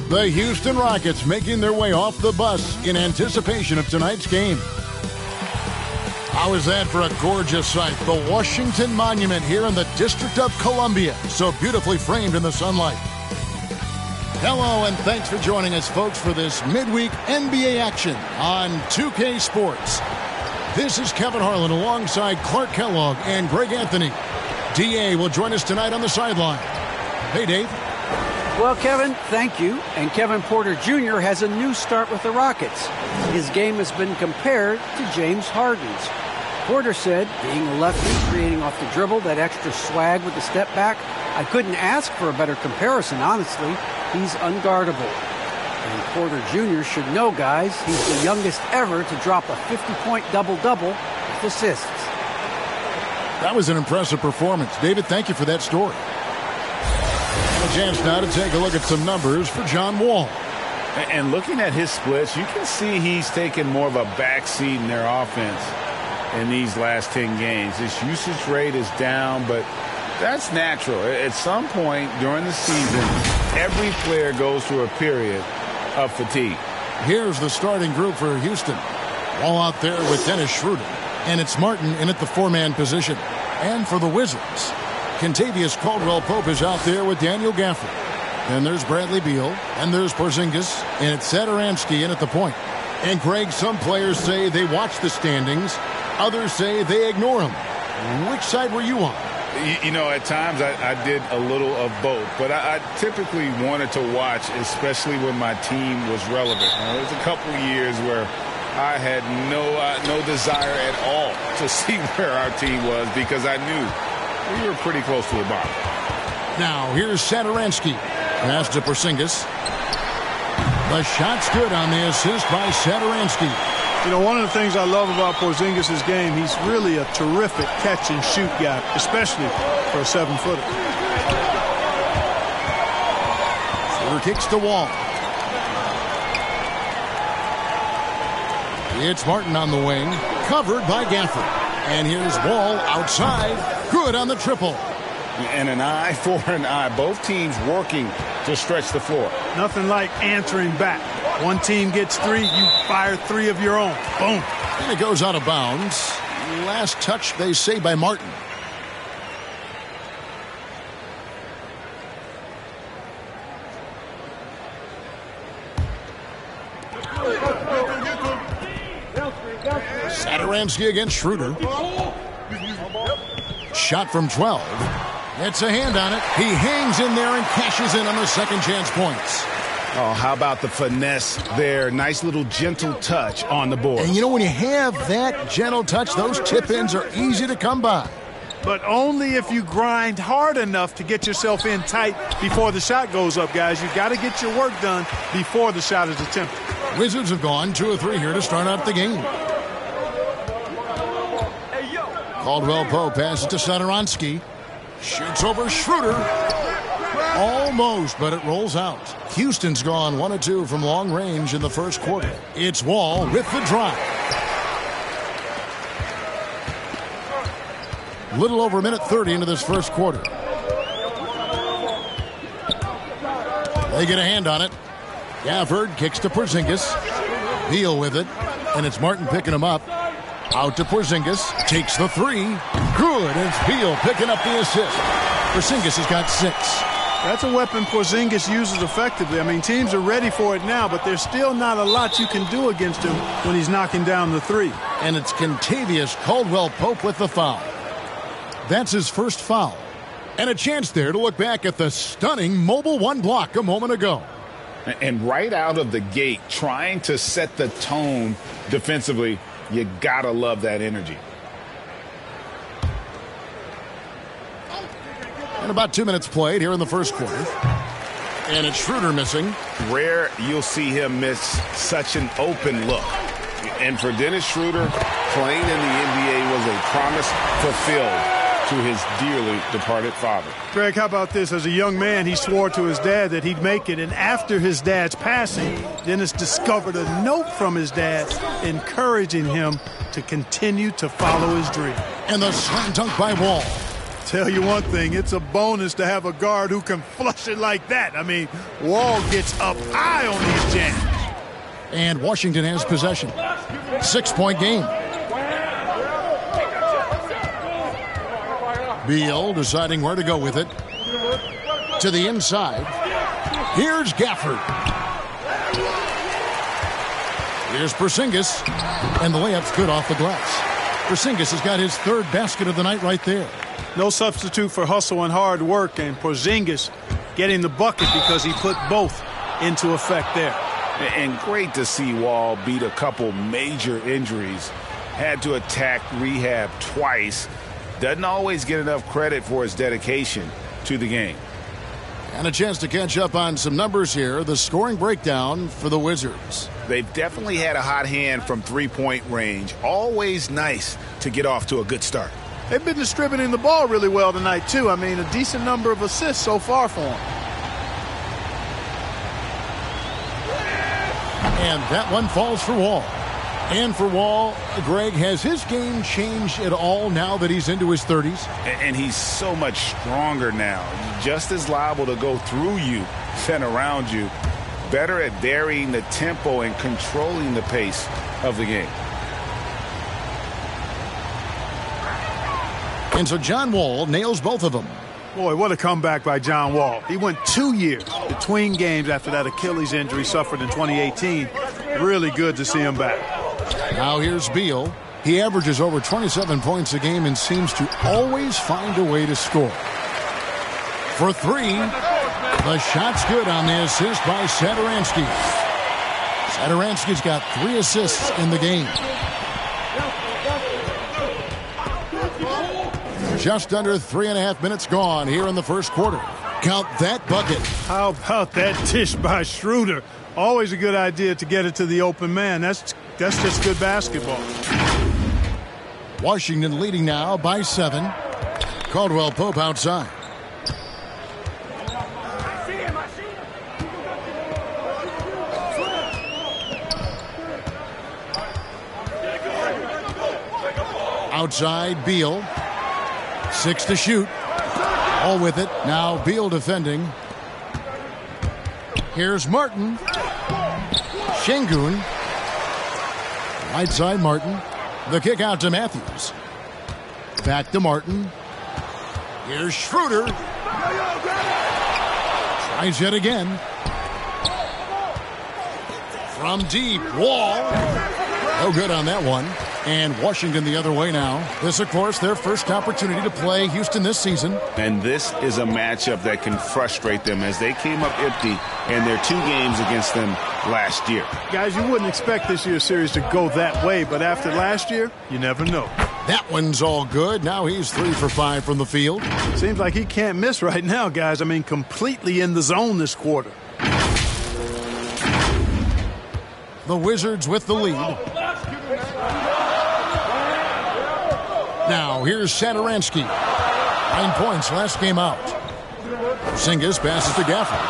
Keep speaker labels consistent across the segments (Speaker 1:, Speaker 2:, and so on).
Speaker 1: The Houston Rockets making their way off the bus in anticipation of tonight's game. How is that for a gorgeous sight? The Washington Monument here in the District of Columbia, so beautifully framed in the sunlight. Hello, and thanks for joining us, folks, for this midweek NBA action on 2K Sports. This is Kevin Harlan alongside Clark Kellogg and Greg Anthony. D.A. will join us tonight on the sideline. Hey, Dave.
Speaker 2: Well, Kevin, thank you. And Kevin Porter Jr. has a new start with the Rockets. His game has been compared to James Harden's. Porter said, being a lefty, creating off the dribble, that extra swag with the step back, I couldn't ask for a better comparison, honestly. He's unguardable. And Porter Jr. should know, guys, he's the youngest ever to drop a 50-point double-double with assists.
Speaker 1: That was an impressive performance. David, thank you for that story. A chance now to take a look at some numbers for John Wall.
Speaker 3: And looking at his splits, you can see he's taken more of a backseat in their offense in these last 10 games. His usage rate is down, but that's natural. At some point during the season, every player goes through a period of fatigue.
Speaker 1: Here's the starting group for Houston. All out there with Dennis Schroeder, and it's Martin in at the four-man position. And for the Wizards, Kentavious Caldwell-Pope is out there with Daniel Gafford. Then there's Bradley Beal, and there's Porzingis, and it's Satoransky in at the point. And Greg, some players say they watch the standings, others say they ignore them. Which side were you on?
Speaker 3: You know, at times I did a little of both, but I typically wanted to watch, especially when my team was relevant. There was a couple years where I had no desire at all to see where our team was because I knew we were pretty close to the bottom.
Speaker 1: Now, here's Satoransky. Pass to Porzingis. The shot's good on the assist by Satoransky.
Speaker 4: You know, one of the things I love about Porzingis' game, he's really a terrific catch-and-shoot guy, especially for a 7-footer.
Speaker 1: Schroeder kicks to Wall. It's Martin on the wing, covered by Gafford. And here's Wall outside. Good on the triple.
Speaker 3: And an eye for an eye. Both teams working to stretch the floor.
Speaker 4: Nothing like answering back. One team gets three, you fire three of your own. Boom.
Speaker 1: And it goes out of bounds. Last touch, they say, by Martin. Satoransky against Schroeder. Shot from 12. It's a hand on it. He hangs in there and cashes in on the second chance points.
Speaker 3: Oh, how about the finesse there? Nice little gentle touch on the board.
Speaker 1: And you know, when you have that gentle touch, those tip-ins are easy to come by.
Speaker 4: But only if you grind hard enough to get yourself in tight before the shot goes up, guys. You've got to get your work done before the shot is attempted.
Speaker 1: Wizards have gone 2 of 3 here to start out the game. Caldwell-Pope passes to Satoransky. Shoots over Schroeder. Almost, but it rolls out. Houston's gone 1 of 2 from long range in the first quarter. It's Wall with the drive. Little over a minute 30 into this first quarter. They get a hand on it. Gafford kicks to Porzingis. Beal with it, and it's Martin picking him up. Out to Porzingis. Takes the three. Good. And it's Beal picking up the assist. Porzingis has got 6.
Speaker 4: That's a weapon Porzingis uses effectively. I mean, teams are ready for it now, but there's still not a lot you can do against him when he's knocking down the three.
Speaker 1: And it's Kentavious Caldwell-Pope with the foul. That's his first foul. And a chance there to look back at the stunning Mobile One block a moment ago.
Speaker 3: And right out of the gate, trying to set the tone defensively, you gotta love that energy.
Speaker 1: And about 2 minutes played here in the first quarter. And it's Schroeder missing.
Speaker 3: Rare you'll see him miss such an open look. And for Dennis Schroeder, playing in the NBA was a promise fulfilled to his dearly departed father.
Speaker 4: Greg, how about this? As a young man, he swore to his dad that he'd make it. And after his dad's passing, Dennis discovered a note from his dad encouraging him to continue to follow his dream.
Speaker 1: And the slam dunk by Wall.
Speaker 4: tell you one thing, it's a bonus to have a guard who can flush it like that. I mean, Wall gets up high on these jams.
Speaker 1: And Washington has possession. 6-point game. Beal deciding where to go with it. To the inside. Here's Gafford. Here's Porzingis. And the layup's good off the glass. Porzingis has got his third basket of the night right there.
Speaker 4: No substitute for hustle and hard work, and Porzingis getting the bucket because he put both into effect there.
Speaker 3: And great to see Wall beat a couple major injuries. Had to attack rehab twice. Doesn't always get enough credit for his dedication to the game.
Speaker 1: And a chance to catch up on some numbers here. The scoring breakdown for the Wizards.
Speaker 3: They've definitely had a hot hand from three-point range. Always nice to get off to a good start.
Speaker 4: They've been distributing the ball really well tonight, too. I mean, a decent number of assists so far for them.
Speaker 1: And that one falls for Wall. And for Wall, Greg, has his game changed at all now that he's into his 30s?
Speaker 3: And he's so much stronger now. Just as liable to go through you than around you. Better at varying the tempo and controlling the pace of the game.
Speaker 1: And so John Wall nails both of them.
Speaker 4: Boy, what a comeback by John Wall. He went 2 years between games after that Achilles injury suffered in 2018. Really good to see him back.
Speaker 1: Now here's Beal. He averages over 27 points a game and seems to always find a way to score. For three, the shot's good on the assist by Satoransky. Satoransky's got 3 assists in the game. Just under 3.5 minutes gone here in the first quarter. Count that bucket.
Speaker 4: How about that dish by Schroeder? Always a good idea to get it to the open man. That's just good basketball.
Speaker 1: Washington leading now by 7. Caldwell Pope outside. Outside Beal. 6 to shoot. All with it. Now Beal defending. Here's Martin. Şengün. Right side Martin. The kick out to Matthews. Back to Martin. Here's Schroeder. Tries yet again. From deep. Wall. No good on that one. And Washington the other way now. This, of course, their first opportunity to play Houston this season.
Speaker 3: And this is a matchup that can frustrate them as they came up empty in their 2 games against them last year.
Speaker 4: Guys, you wouldn't expect this year's series to go that way, but after last year, you never know.
Speaker 1: That one's all good. Now he's 3 for 5 from the field.
Speaker 4: Seems like he can't miss right now, guys. I mean, completely in the zone this quarter.
Speaker 1: The Wizards with the lead. Now, here's Satoransky. 9 points last game out. Porzingis passes to Gafford.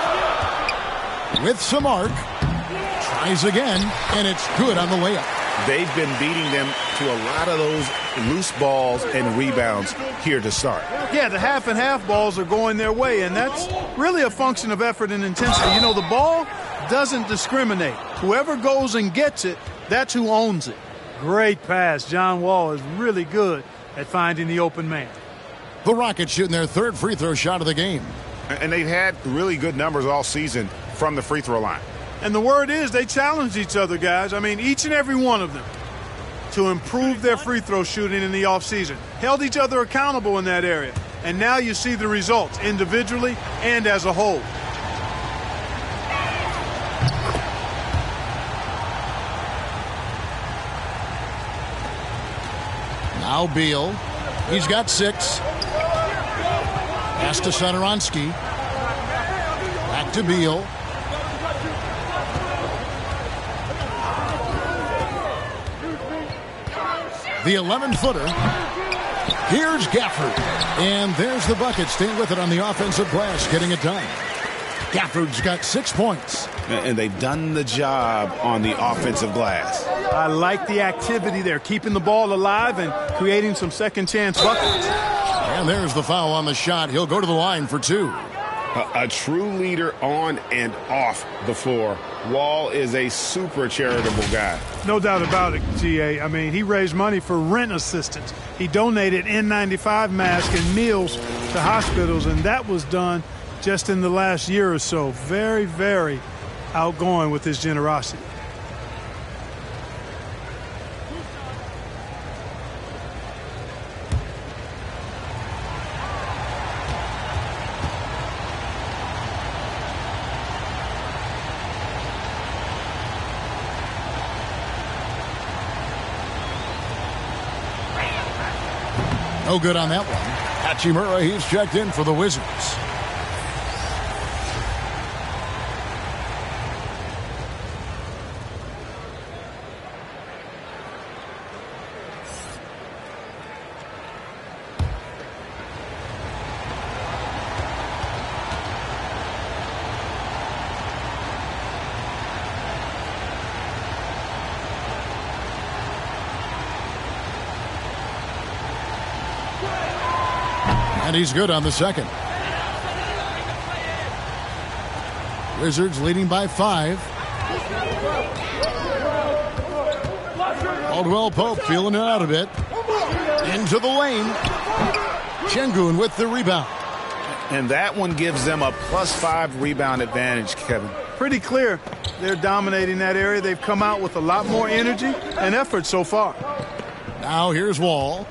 Speaker 1: With some arc. Tries again, and it's good on the layup.
Speaker 3: They've been beating them to a lot of those loose balls and rebounds here to start.
Speaker 4: Yeah, the half and half balls are going their way, and that's really a function of effort and intensity. You know, the ball doesn't discriminate. Whoever goes and gets it, that's who owns it. Great pass. John Wall is really good at finding the open man.
Speaker 1: The Rockets shooting their 3rd free throw shot of the game.
Speaker 3: And they've had really good numbers all season from the free throw line.
Speaker 4: And the word is they challenged each other, guys. I mean, each and every one of them to improve their free throw shooting in the offseason. Held each other accountable in that area. And now you see the results individually and as a whole.
Speaker 1: Now Beal. He's got 6. Pass to Satoransky. Back to Beal. The 11-footer. Here's Gafford. And there's the bucket. Staying with it on the offensive glass. Getting it done. Gafford's got 6 points.
Speaker 3: And they've done the job on the offensive glass.
Speaker 4: I like the activity there, keeping the ball alive and creating some second chance buckets.
Speaker 1: And there's the foul on the shot. He'll go to the line for 2.
Speaker 3: A true leader on and off the floor. Wall is a super charitable guy.
Speaker 4: No doubt about it, G.A. I mean, he raised money for rent assistance. He donated N95 masks and meals to hospitals, and that was done just in the last year or so. Very, very outgoing with his generosity.
Speaker 1: No good on that one. Hachimura, he's checked in for the Wizards. And he's good on the second. Wizards leading by 5. Caldwell Pope feeling it out a bit. Into the lane. Şengün with the rebound.
Speaker 3: And that one gives them a +5 rebound advantage, Kevin.
Speaker 4: Pretty clear. They're dominating that area. They've come out with a lot more energy and effort so far.
Speaker 1: Now here's Wall.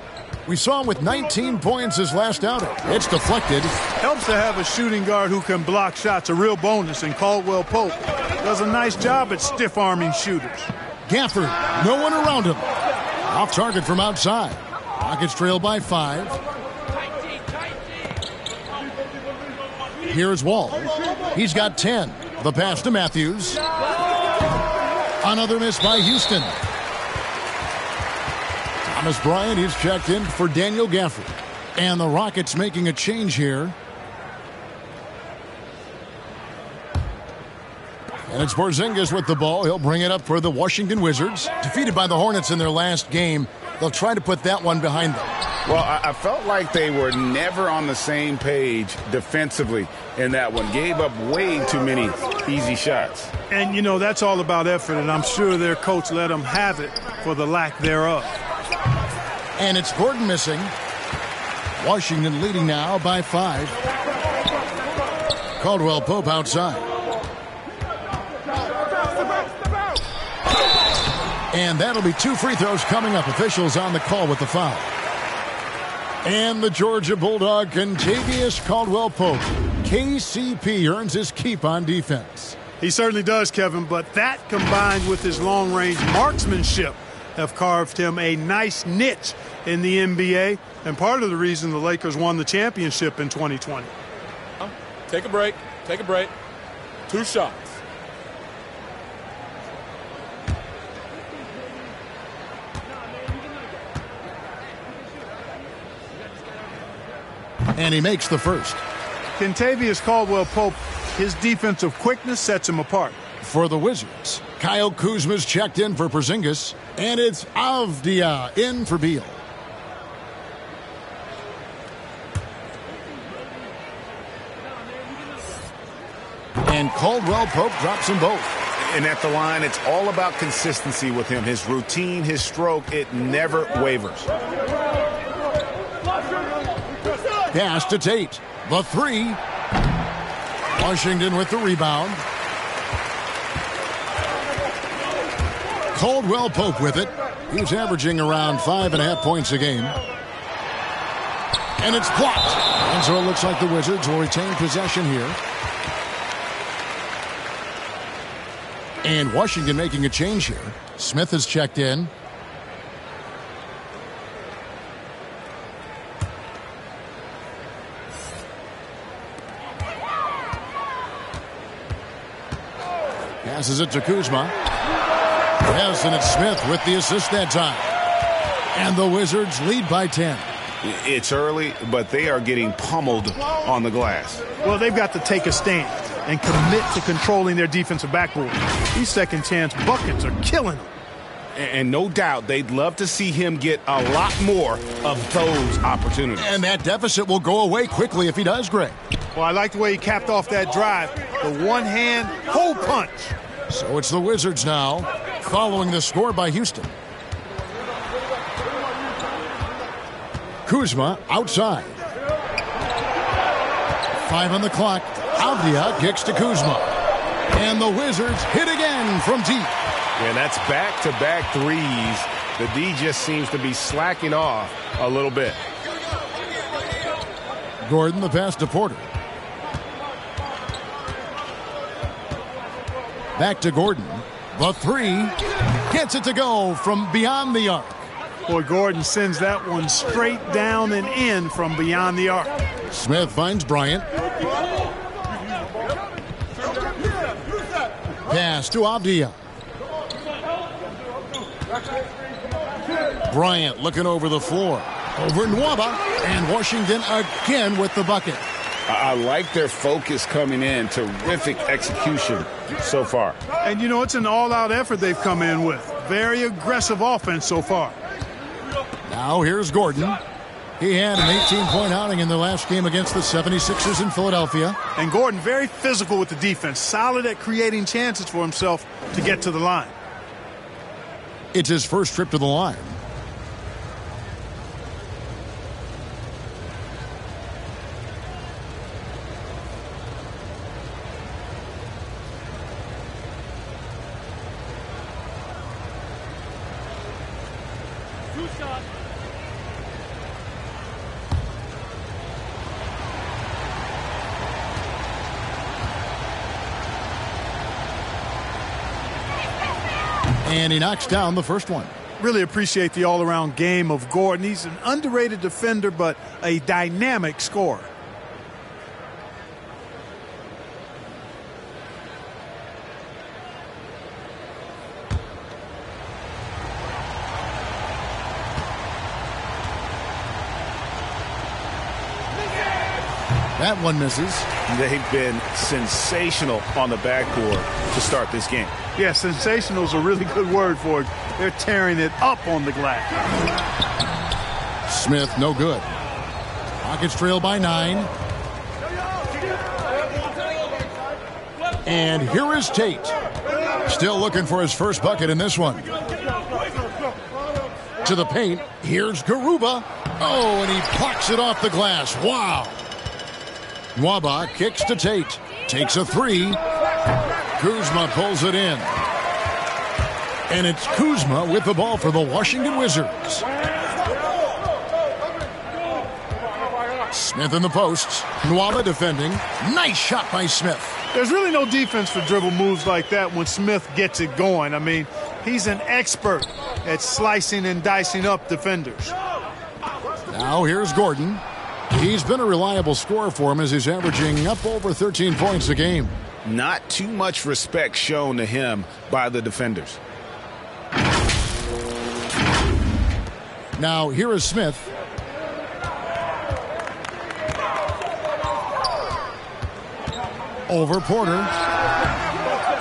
Speaker 1: We saw him with 19 points his last outing. It's deflected.
Speaker 4: Helps to have a shooting guard who can block shots, a real bonus, and Caldwell Pope does a nice job at stiff-arming shooters.
Speaker 1: Gafford, no one around him. Off target from outside. Rockets trail by 5. Here's Wall. He's got 10. The pass to Matthews. Another miss by Houston. Thomas Bryant, he's checked in for Daniel Gafford. And the Rockets making a change here. And it's Porzingis with the ball. He'll bring it up for the Washington Wizards. Defeated by the Hornets in their last game. They'll try to put that one behind them.
Speaker 3: Well, I felt like they were never on the same page defensively in that one. Gave up way too many easy shots.
Speaker 4: And, you know, that's all about effort, and I'm sure their coach let them have it for the lack thereof.
Speaker 1: And it's Gordon missing. Washington leading now by 5. Caldwell Pope outside. And that'll be 2 free throws coming up. Officials on the call with the foul. And the Georgia Bulldog, Kentavious Caldwell Pope. KCP earns his keep on defense.
Speaker 4: He certainly does, Kevin, but that combined with his long-range marksmanship have carved him a nice niche in the NBA, and part of the reason the Lakers won the championship in 2020.
Speaker 5: Take a break. Take a break. 2 shots.
Speaker 1: And he makes the first.
Speaker 4: Kentavious Caldwell Pope, his defensive quickness sets him apart.
Speaker 1: For the Wizards, Kyle Kuzma's checked in for Porzingis, and it's Avdia in for Beal. And Caldwell Pope drops them both.
Speaker 3: And at the line, it's all about consistency with him. His routine, his stroke, it never wavers.
Speaker 1: Pass to Tate. The 3. Washington with the rebound. Caldwell Pope with it. He's averaging around 5.5 points a game. And it's blocked. And so it looks like the Wizards will retain possession here. And Washington making a change here. Smith has checked in. Passes it to Kuzma. Yes, and it's Smith with the assist that time. And the Wizards lead by 10.
Speaker 3: It's early, but they are getting pummeled on the glass.
Speaker 4: Well, they've got to take a stand and commit to controlling their defensive backboard. These second chance buckets are killing them.
Speaker 3: And no doubt they'd love to see him get a lot more of those opportunities.
Speaker 1: And that deficit will go away quickly if he does, Greg.
Speaker 4: Well, I like the way he capped off that drive. The one-hand hole punch.
Speaker 1: So it's the Wizards now, following the score by Houston. Kuzma outside. 5 on the clock. Avdia kicks to Kuzma. And the Wizards hit again from deep.
Speaker 3: And that's back-to-back threes. The D just seems to be slacking off a little bit.
Speaker 1: Gordon the pass to Porter. Back to Gordon. The three gets it to go from beyond the arc.
Speaker 4: Boy, Gordon sends that one straight down and in from beyond the arc.
Speaker 1: Smith finds Bryant. Pass to Avdia. Bryant looking over the floor. Over Nwaba. And Washington again with the bucket.
Speaker 3: I like their focus coming in. Terrific execution so far.
Speaker 4: And, you know, it's an all-out effort they've come in with. Very aggressive offense so far.
Speaker 1: Now here's Gordon. He had an 18-point outing in their last game against the 76ers in Philadelphia.
Speaker 4: And Gordon very physical with the defense. Solid at creating chances for himself to get to the line.
Speaker 1: It's his first trip to the line. And he knocks down the first one.
Speaker 4: Really appreciate the all-around game of Gordon. He's an underrated defender, but a dynamic scorer.
Speaker 1: That one misses.
Speaker 3: They've been sensational on the backboard to start this game.
Speaker 4: Yeah, sensational is a really good word for it. They're tearing it up on the glass.
Speaker 1: Smith, no good. Rockets trail by 9. And here is Tate. Still looking for his first bucket in this one. To the paint. Here's Garuba. Oh, and he plucks it off the glass. Wow. Nwaba kicks to Tate. Takes a three. Kuzma pulls it in. And it's Kuzma with the ball for the Washington Wizards. Smith in the posts. Nwaba defending. Nice shot by Smith.
Speaker 4: There's really no defense for dribble moves like that when Smith gets it going. I mean, he's an expert at slicing and dicing up defenders.
Speaker 1: Now here's Gordon. He's been a reliable scorer for him as he's averaging up over 13 points a game.
Speaker 3: Not too much respect shown to him by the defenders.
Speaker 1: Now here is Smith. Over Porter.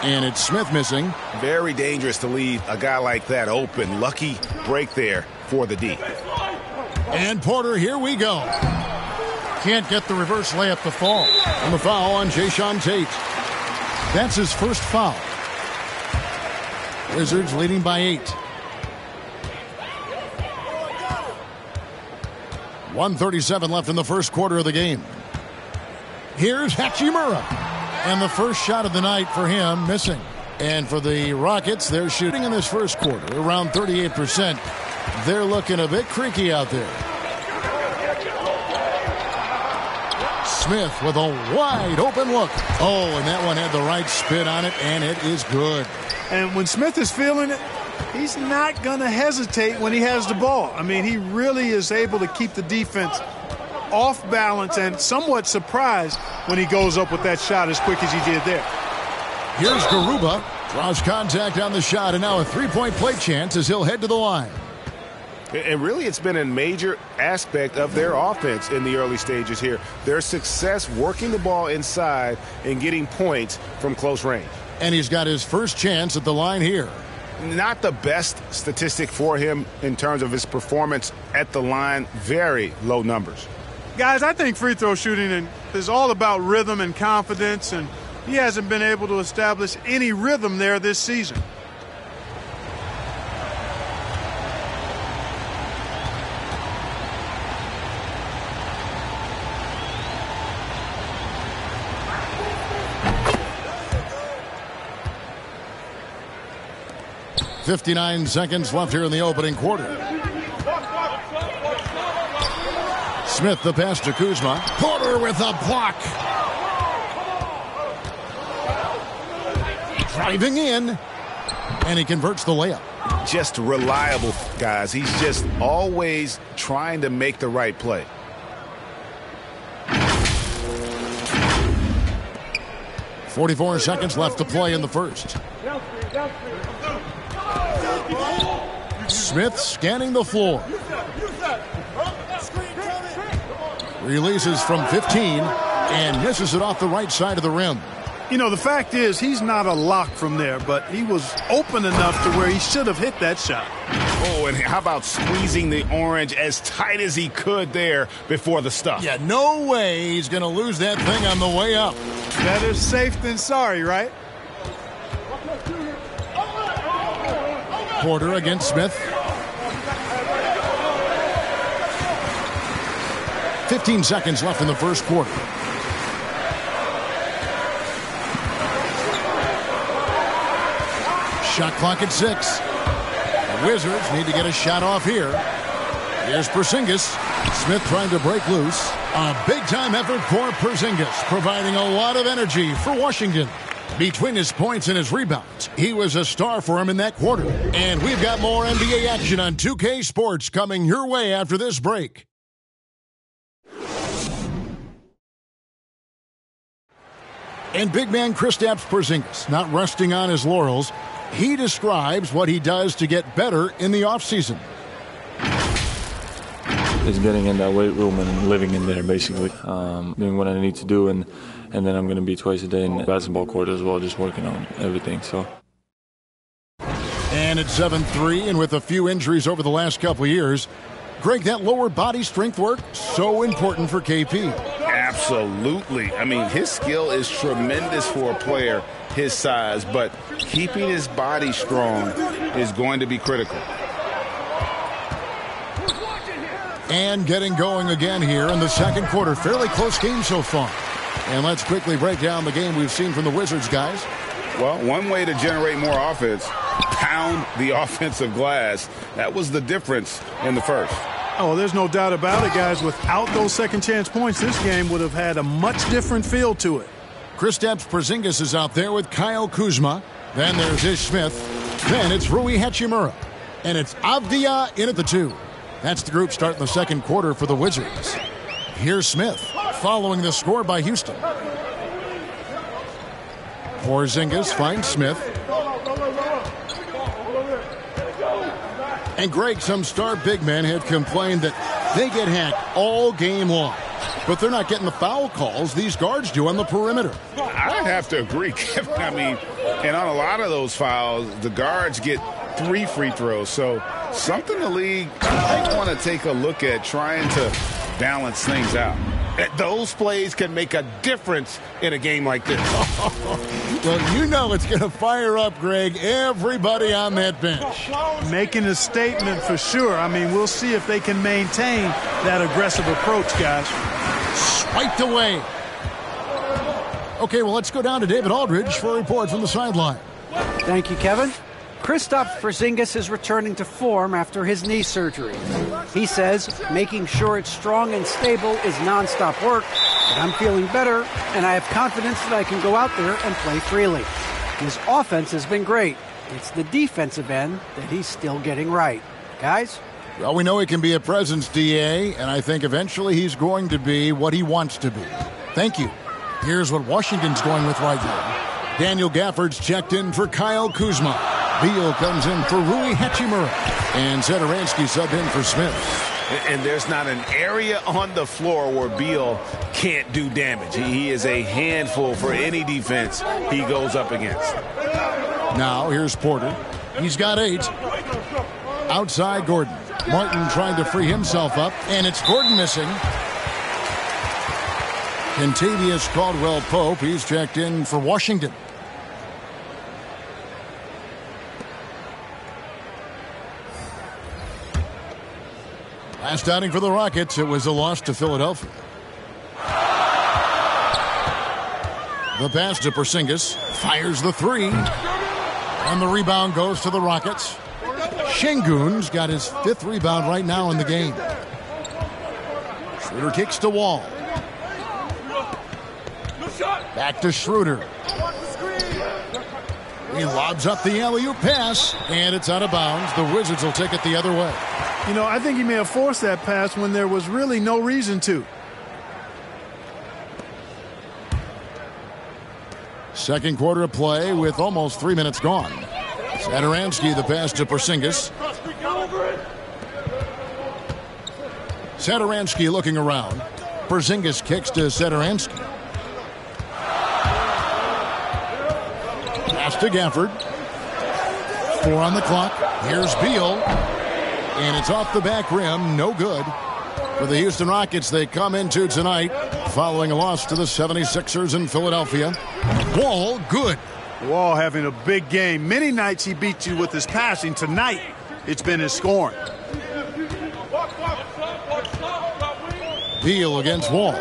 Speaker 1: And it's Smith missing.
Speaker 3: Very dangerous to leave a guy like that open. Lucky break there for the D.
Speaker 1: And Porter, here we go. Can't get the reverse layup to fall. And the foul on Jae'Sean Tate. That's his first foul. Wizards leading by 8. 1:37 left in the first quarter of the game. Here's Hachimura. And the first shot of the night for him missing. And for the Rockets, they're shooting in this first quarter around 38%. They're looking a bit creaky out there. Smith with a wide open look. Oh, and that one had the right spin on it, and it is good.
Speaker 4: And when Smith is feeling it, he's not going to hesitate when he has the ball. I mean, he really is able to keep the defense off balance and somewhat surprised when he goes up with that shot as quick as he did there.
Speaker 1: Here's Garuba. Draws contact on the shot, and now a three-point play chance as he'll head to the line.
Speaker 3: And really, it's been a major aspect of their offense in the early stages here. Their success working the ball inside and getting points from close range.
Speaker 1: And he's got his first chance at the line here.
Speaker 3: not the best statistic for him in terms of his performance at the line. Very low numbers.
Speaker 4: Guys, I think free throw shooting is all about rhythm and confidence, and he hasn't been able to establish any rhythm there this season.
Speaker 1: .59 seconds left here in the opening quarter. Smith the pass to Kuzma. Porter with a block. Driving in. And he converts the layup.
Speaker 3: Just reliable, guys. He's just always trying to make the right play.
Speaker 1: .44 seconds left to play in the first. Smith scanning the floor. Releases from 15 and misses it off the right side of the rim.
Speaker 4: You know, the fact is he's not a lock from there, but he was open enough to where he should have hit that shot.
Speaker 3: Oh, and how about squeezing the orange as tight as he could there before the stuff?
Speaker 1: Yeah, no way he's going to lose that thing on the way up.
Speaker 4: Better safe than sorry, right?
Speaker 1: Porter against Smith. 15 seconds left in the first quarter. Shot clock at 6. The Wizards need to get a shot off here. Here's Porzingis. Smith trying to break loose. A big-time effort for Porzingis, providing a lot of energy for Washington. Between his points and his rebounds, he was a star for him in that quarter. And we've got more NBA action on 2K Sports coming your way after this break. And big man Kristaps Porzingis, not resting on his laurels. He describes what he does to get better in the offseason.
Speaker 6: It's getting in that weight room and living in there, basically. Doing what I need to do, and then I'm going to be twice a day in the basketball court as well, just working on everything. So.
Speaker 1: And it's 7-3, and with a few injuries over the last couple of years, Greg, that lower body strength work, so important for KP.
Speaker 3: Absolutely. I mean, his skill is tremendous for a player his size, but keeping his body strong is going to be critical.
Speaker 1: And getting going again here in the second quarter. Fairly close game so far. And let's quickly break down the game we've seen from the Wizards, guys.
Speaker 3: Well, one way to generate more offense, pound the offensive glass. That was the difference in the first.
Speaker 4: Oh, there's no doubt about it, guys. Without those second chance points, this game would have had a much different feel to it.
Speaker 1: Kristaps Porzingis is out there with Kyle Kuzma. Then there's Ish Smith. Then it's Rui Hachimura. And it's Avdia in at the 2. That's the group starting the second quarter for the Wizards. Here's Smith following the score by Houston. Porzingis finds Smith. And Greg, some star big men had complained that they get hacked all game long. But they're not getting the foul calls these guards do on the perimeter.
Speaker 3: I'd have to agree, Kevin. I mean, and on a lot of those fouls, the guards get 3 free throws. So something the league might want to take a look at, trying to balance things out. Those plays can make a difference in a game like this.
Speaker 1: Well, you know it's going to fire up, Greg, everybody on that bench.
Speaker 4: Making a statement for sure. I mean, we'll see if they can maintain that aggressive approach, guys.
Speaker 1: Swiped away. Okay, well, let's go down to David Aldridge for a report from the sideline.
Speaker 2: Thank you, Kevin. Kristaps Porzingis is returning to form after his knee surgery. He says making sure it's strong and stable is nonstop work, but I'm feeling better, and I have confidence that I can go out there and play freely. His offense has been great. It's the defensive end that he's still getting right. Guys?
Speaker 1: Well, we know he can be a presence, DA, and I think eventually he's going to be what he wants to be. Thank you. Here's what Washington's going with right now. Daniel Gafford's checked in for Kyle Kuzma. Beal comes in for Rui Hachimura. And Satoransky subbed in for Smith.
Speaker 3: And there's not an area on the floor where Beal can't do damage. He is a handful for any defense he goes up against.
Speaker 1: Now here's Porter. He's got 8. Outside Gordon. Martin trying to free himself up, and it's Gordon missing. Kentavious Caldwell-Pope, he's checked in for Washington. Last outing for the Rockets, it was a loss to Philadelphia. The pass to Porzingis, fires the 3, and the rebound goes to the Rockets. Şengün's got his 5th rebound right now in the game. Schroeder kicks to Wall. Back to Schroeder. He lobs up the alley-oop pass, and it's out of bounds. The Wizards will take it the other way.
Speaker 4: You know, I think he may have forced that pass when there was really no reason to.
Speaker 1: Second quarter of play with almost 3 minutes gone. Satoransky, the pass to Porzingis. Satoransky looking around. Porzingis kicks to Satoransky. Pass to Gafford. 4 on the clock. Here's Beal. And it's off the back rim. No good. For the Houston Rockets, they come into tonight following a loss to the 76ers in Philadelphia. Wall, good.
Speaker 4: Wall having a big game. Many nights he beat you with his passing. Tonight, it's been his scoring.
Speaker 1: Beal against Wall.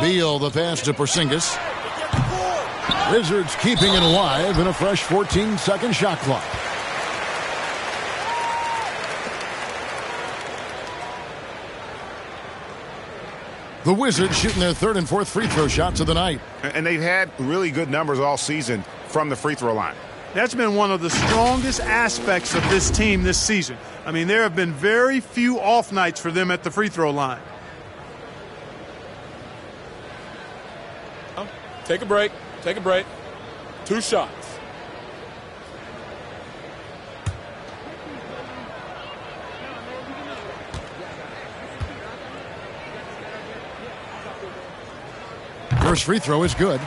Speaker 1: Beal, the pass to Porzingis. Wizards keeping it alive in a fresh 14-second shot clock. The Wizards shooting their 3rd and 4th free throw shots of the night.
Speaker 7: And they've had really good numbers all season from the free throw line.
Speaker 4: That's been one of the strongest aspects of this team this season. I mean, there have been very few off nights for them at the free throw line.
Speaker 5: Take a break. Take a break. 2 shots.
Speaker 1: First free throw is good.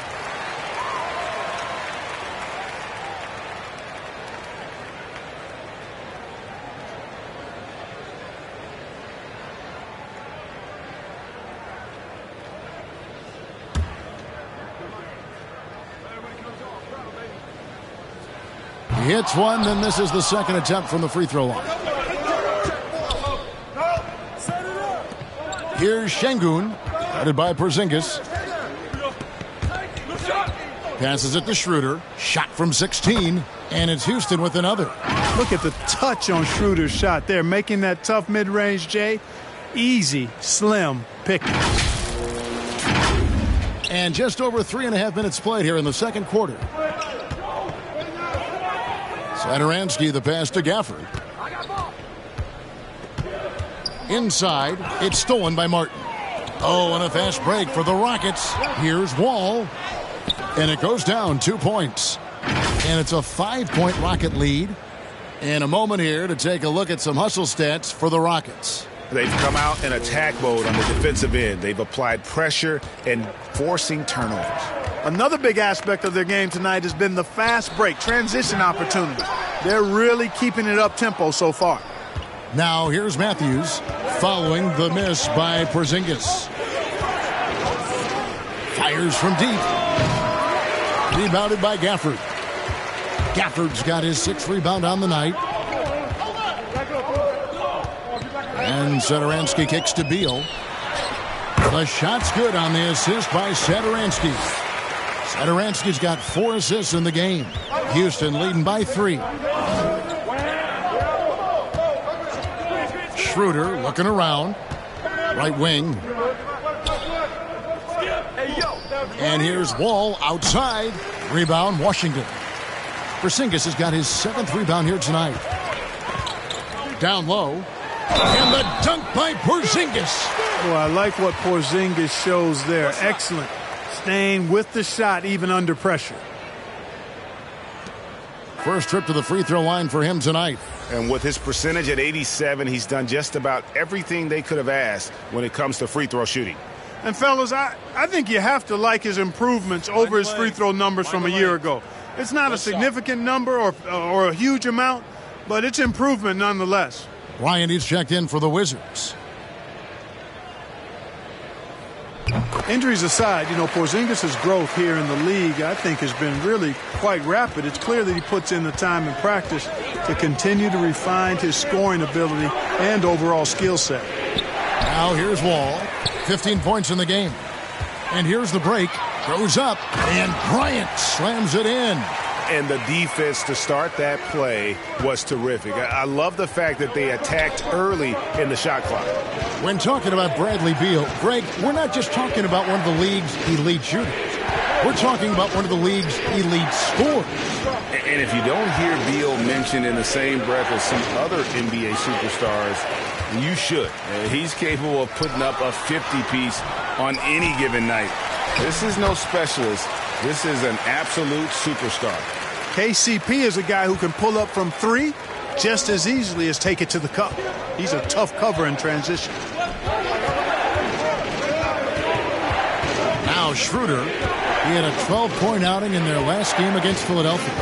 Speaker 1: He hits one, then this is the second attempt from the free throw line. Here's Şengün, headed by Porzingis. Passes it to Schroeder. Shot from 16, and it's Houston with another.
Speaker 4: Look at the touch on Schroeder's shot there, making that tough mid-range, Jay. Easy, slim pick.
Speaker 1: And just over 3.5 minutes played here in the second quarter. Satoransky, the pass to Gafford. Inside, it's stolen by Martin. Oh, and a fast break for the Rockets. Here's Wall. And it goes down 2 points. And it's a 5-point Rocket lead. And a moment here to take a look at some hustle stats for the Rockets.
Speaker 7: They've come out in attack mode on the defensive end. They've applied pressure and forcing turnovers.
Speaker 4: Another big aspect of their game tonight has been the fast break, transition opportunity. They're really keeping it up-tempo so far.
Speaker 1: Now here's Matthews following the miss by Porzingis. Fires from deep. Rebounded by Gafford. Gafford's got his 6th rebound on the night. And Satoransky kicks to Beal. The shot's good on the assist by Satoransky. Satoransky's got 4 assists in the game. Houston leading by 3. Schroeder looking around. Right wing. And here's Wall outside. Rebound, Washington. Porzingis has got his 7th rebound here tonight. Down low. And the dunk by Porzingis.
Speaker 4: Well, I like what Porzingis shows there. Excellent. Staying with the shot even under pressure.
Speaker 1: First trip to the free throw line for him tonight.
Speaker 7: And with his percentage at 87, he's done just about everything they could have asked when it comes to free throw shooting.
Speaker 4: And fellas, I think you have to like his improvements over his free throw numbers from a year ago. It's not a significant number or a huge amount, but it's improvement nonetheless.
Speaker 1: Ryan is checked in for the Wizards.
Speaker 4: Injuries aside, Porzingis' growth here in the league, I think, has been really quite rapid. It's clear that he puts in the time in practice to continue to refine his scoring ability and overall skill set.
Speaker 1: Now here's Wall. 15 points in the game. And here's the break. Goes up, and Bryant slams it in.
Speaker 7: And the defense to start that play was terrific. I love the fact that they attacked early in the shot clock.
Speaker 1: When talking about Bradley Beal, Greg, we're not just talking about one of the league's elite shooters. We're talking about one of the league's elite scorers.
Speaker 3: And if you don't hear Beal mentioned in the same breath as some other NBA superstars, you should. He's capable of putting up a 50-piece on any given night. This is no specialist. This is an absolute superstar.
Speaker 4: KCP is a guy who can pull up from 3 just as easily as take it to the cup. He's a tough cover in transition.
Speaker 1: Now Schroeder. He had a 12-point outing in their last game against Philadelphia.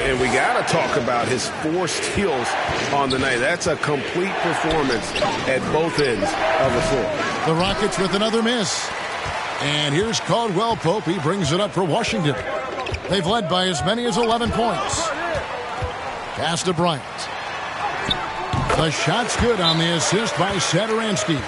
Speaker 8: And we got to talk about his 4 steals on the night. That's a complete performance at both ends of the floor.
Speaker 1: The Rockets with another miss. And here's Caldwell Pope. He brings it up for Washington. They've led by as many as 11 points. Pass to Bryant. The shot's good on the assist by Satoransky.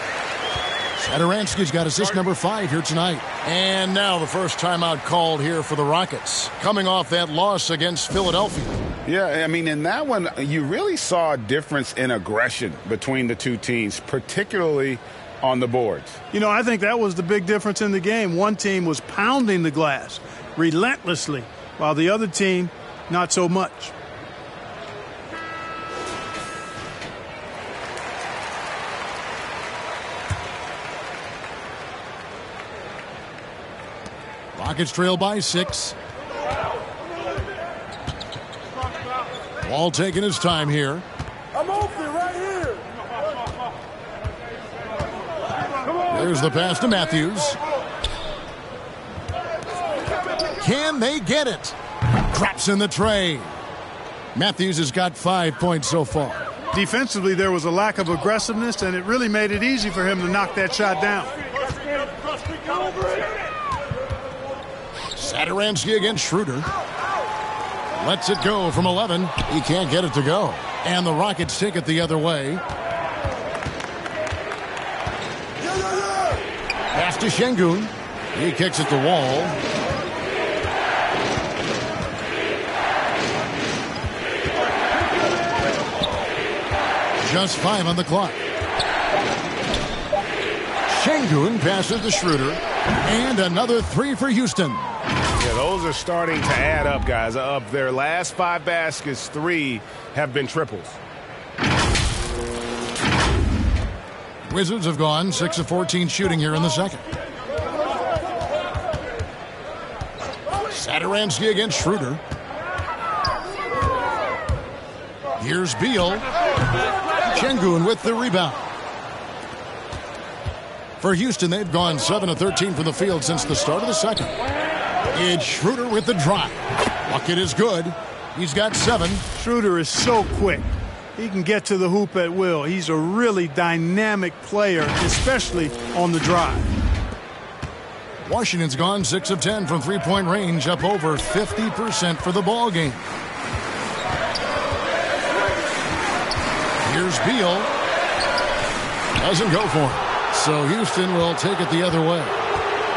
Speaker 1: Satoransky's got assist number 5 here tonight. And now the first timeout called here for the Rockets, coming off that loss against Philadelphia.
Speaker 3: Yeah, I mean, in that one, you really saw a difference in aggression between the two teams, particularly on the boards.
Speaker 4: I think that was the big difference in the game. One team was pounding the glass relentlessly, while the other team, not so much.
Speaker 1: Rockets trail by 6. Wall taking his time here.
Speaker 9: I'm open right here.
Speaker 1: There's the pass to Matthews. Can they get it? Drops in the tray. Matthews has got 5 points so far.
Speaker 4: Defensively, there was a lack of aggressiveness, and it really made it easy for him to knock that shot down.
Speaker 1: Satoransky against Schroeder. Lets it go from 11. He can't get it to go. And the Rockets take it the other way. Pass to Şengün. He kicks it to Wall. Just 5 on the clock. Şengün passes to Schroeder. And another 3 for Houston.
Speaker 7: Yeah, those are starting to add up, guys. Of their last 5 baskets, 3 have been triples.
Speaker 1: Wizards have gone 6 of 14 shooting here in the second. Satoransky against Schroeder. Here's Beal. Şengün with the rebound. For Houston, they've gone 7 of 13 from the field since the start of the second. It's Schroeder with the drive. Bucket is good. He's got 7.
Speaker 4: Schroeder is so quick. He can get to the hoop at will. He's a really dynamic player, especially on the drive.
Speaker 1: Washington's gone 6 of 10 from three-point range, up over 50% for the ball game. Here's Beal. Doesn't go for it. So Houston will take it the other way.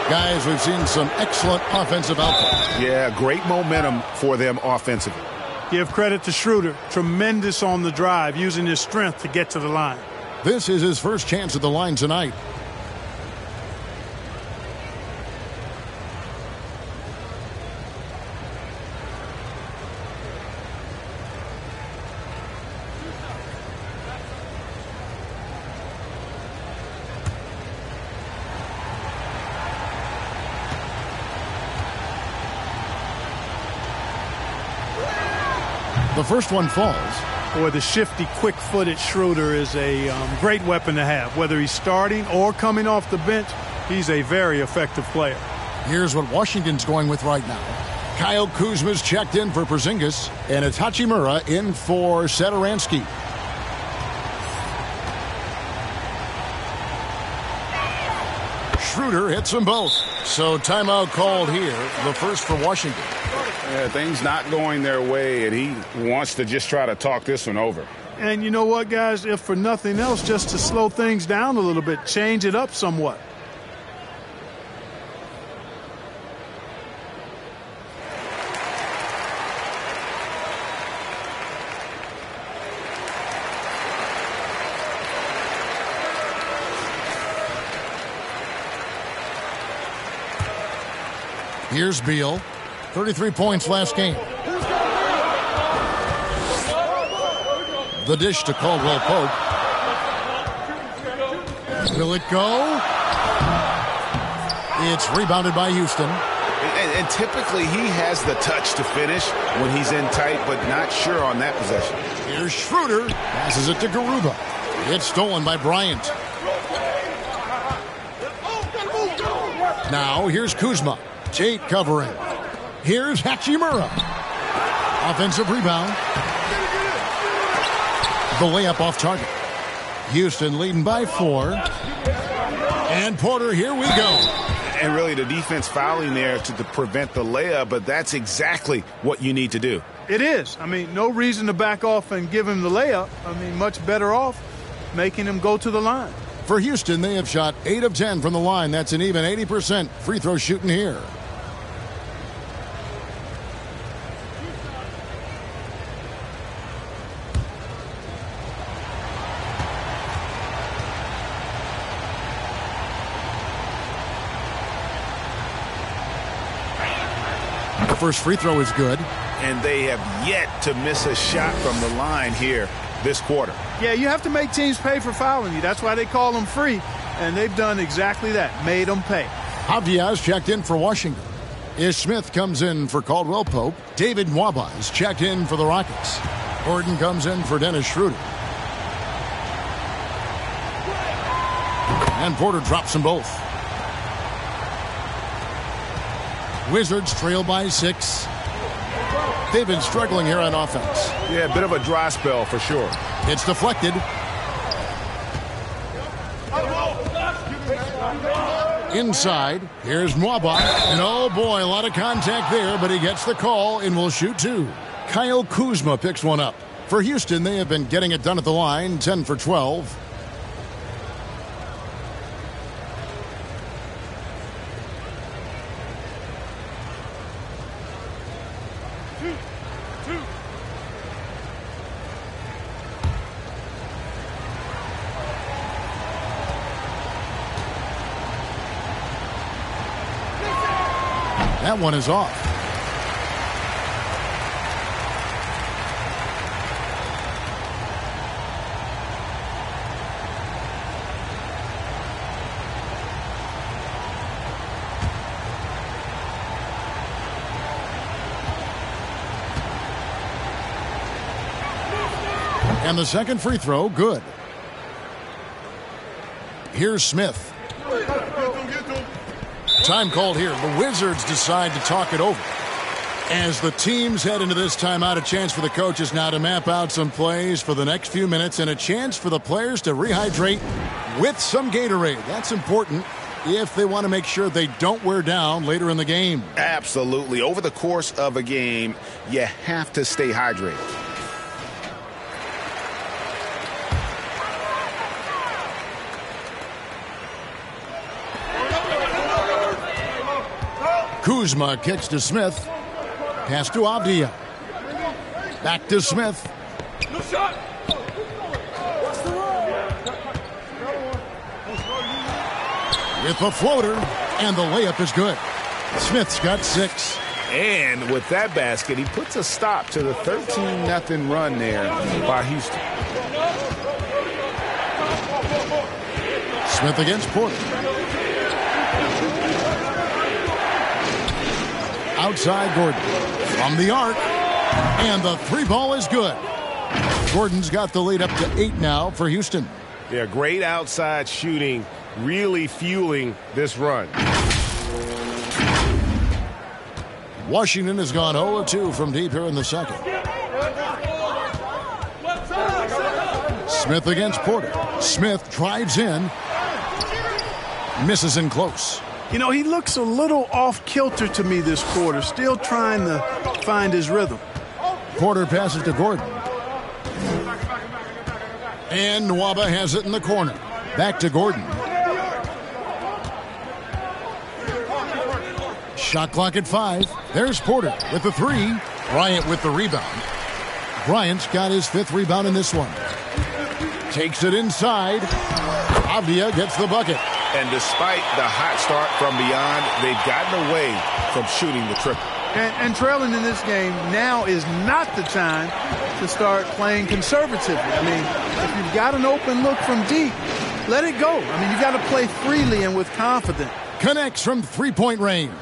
Speaker 1: Guys, we've seen some excellent offensive output.
Speaker 7: Yeah, great momentum for them offensively.
Speaker 4: Give credit to Schroeder. Tremendous on the drive, using his strength to get to the line.
Speaker 1: This is his first chance at the line tonight. The first one falls.
Speaker 4: Boy, the shifty, quick-footed Schroeder is a great weapon to have. Whether he's starting or coming off the bench, he's a very effective player.
Speaker 1: Here's what Washington's going with right now. Kyle Kuzma's checked in for Porzingis, and it's Hachimura in for Satoransky. Schroeder hits them both. So timeout called here, the first for Washington.
Speaker 3: Yeah, things not going their way, and he wants to just try to talk this one over.
Speaker 4: And you know what, guys? If for nothing else, just to slow things down a little bit, change it up somewhat.
Speaker 1: Here's Beal. 33 points last game. The dish to Caldwell Pope. Will it go? It's rebounded by Houston.
Speaker 7: And typically he has the touch to finish when he's in tight, but not sure on that possession.
Speaker 1: Here's Schroeder. Passes it to Garuba. It's stolen by Bryant. Now here's Kuzma. Tate covering. Here's Hachimura. Offensive rebound. The layup off target. Houston leading by 4. And Porter, here we go.
Speaker 7: And really the defense fouling there to prevent the layup, but that's exactly what you need to do.
Speaker 4: It is. I mean, no reason to back off and give him the layup. I mean, much better off making him go to the line.
Speaker 1: For Houston, they have shot 8 of 10 from the line. That's an even 80% free throw shooting here. First free throw is good.
Speaker 7: And they have yet to miss a shot from the line here this quarter.
Speaker 4: Yeah, you have to make teams pay for fouling you. That's why they call them free. And they've done exactly that, made them pay.
Speaker 1: Diaz checked in for Washington. Ish Smith comes in for Caldwell Pope. David Nwaba is checked in for the Rockets. Gordon comes in for Dennis Schroeder. And Porter drops them both. Wizards trail by 6. They've been struggling here on offense.
Speaker 7: Yeah, a bit of a dry spell for sure.
Speaker 1: It's deflected. Inside, here's Nwaba. And oh boy, a lot of contact there, but he gets the call and will shoot 2. Kyle Kuzma picks one up. For Houston, they have been getting it done at the line, 10 for 12. That one is off. And the second free throw, good. Here's Smith. Time called here. The Wizards decide to talk it over. As the teams head into this timeout, a chance for the coaches now to map out some plays for the next few minutes and a chance for the players to rehydrate with some Gatorade. That's important if they want to make sure they don't wear down later in the game.
Speaker 7: Absolutely. Over the course of a game, you have to stay hydrated.
Speaker 1: Kuzma kicks to Smith. Pass to Avdia. Back to Smith. With a floater, and the layup is good. Smith's got 6.
Speaker 7: And with that basket, he puts a stop to the 13-0 run there by Houston.
Speaker 1: Smith against Porter. Outside Gordon. From the arc. And the 3 ball is good. Gordon's got the lead up to 8 now for Houston.
Speaker 7: Yeah, great outside shooting, really fueling this run.
Speaker 1: Washington has gone 0-2 from deep here in the second. Smith against Porter. Smith drives in. Misses in close.
Speaker 4: You know, he looks a little off kilter to me this quarter. Still trying to find his rhythm.
Speaker 1: Porter passes to Gordon. And Nwaba has it in the corner. Back to Gordon. Shot clock at 5. There's Porter with the 3. Bryant with the rebound. Bryant's got his 5th rebound in this one. Takes it inside. Avdia gets the bucket.
Speaker 7: And despite the hot start from beyond, they've gotten away from shooting the triple.
Speaker 4: And trailing in this game now is not the time to start playing conservatively. I mean, if you've got an open look from deep, let it go. I mean, you've got to play freely and with confidence.
Speaker 1: Connects from three-point range.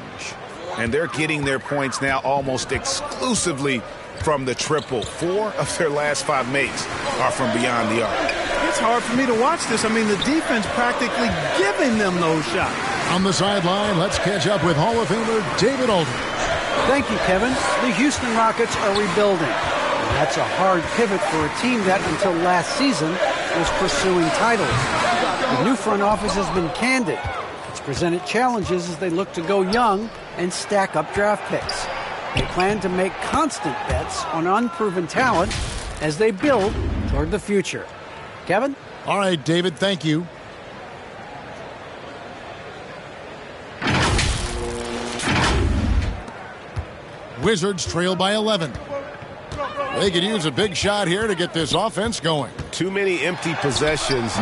Speaker 7: And they're getting their points now almost exclusively from the triple. 4 of their last 5 makes are from beyond the arc.
Speaker 4: It's hard for me to watch this. I mean, the defense practically giving them those shots.
Speaker 1: On the sideline, let's catch up with Hall of Famer David Aldridge.
Speaker 2: Thank you, Kevin. The Houston Rockets are rebuilding. And that's a hard pivot for a team that, until last season, was pursuing titles. The new front office has been candid. It's presented challenges as they look to go young and stack up draft picks. They plan to make constant bets on unproven talent as they build toward the future. Kevin?
Speaker 1: All right, David, thank you. Wizards trail by 11. They could use a big shot here to get this offense going.
Speaker 7: Too many empty possessions.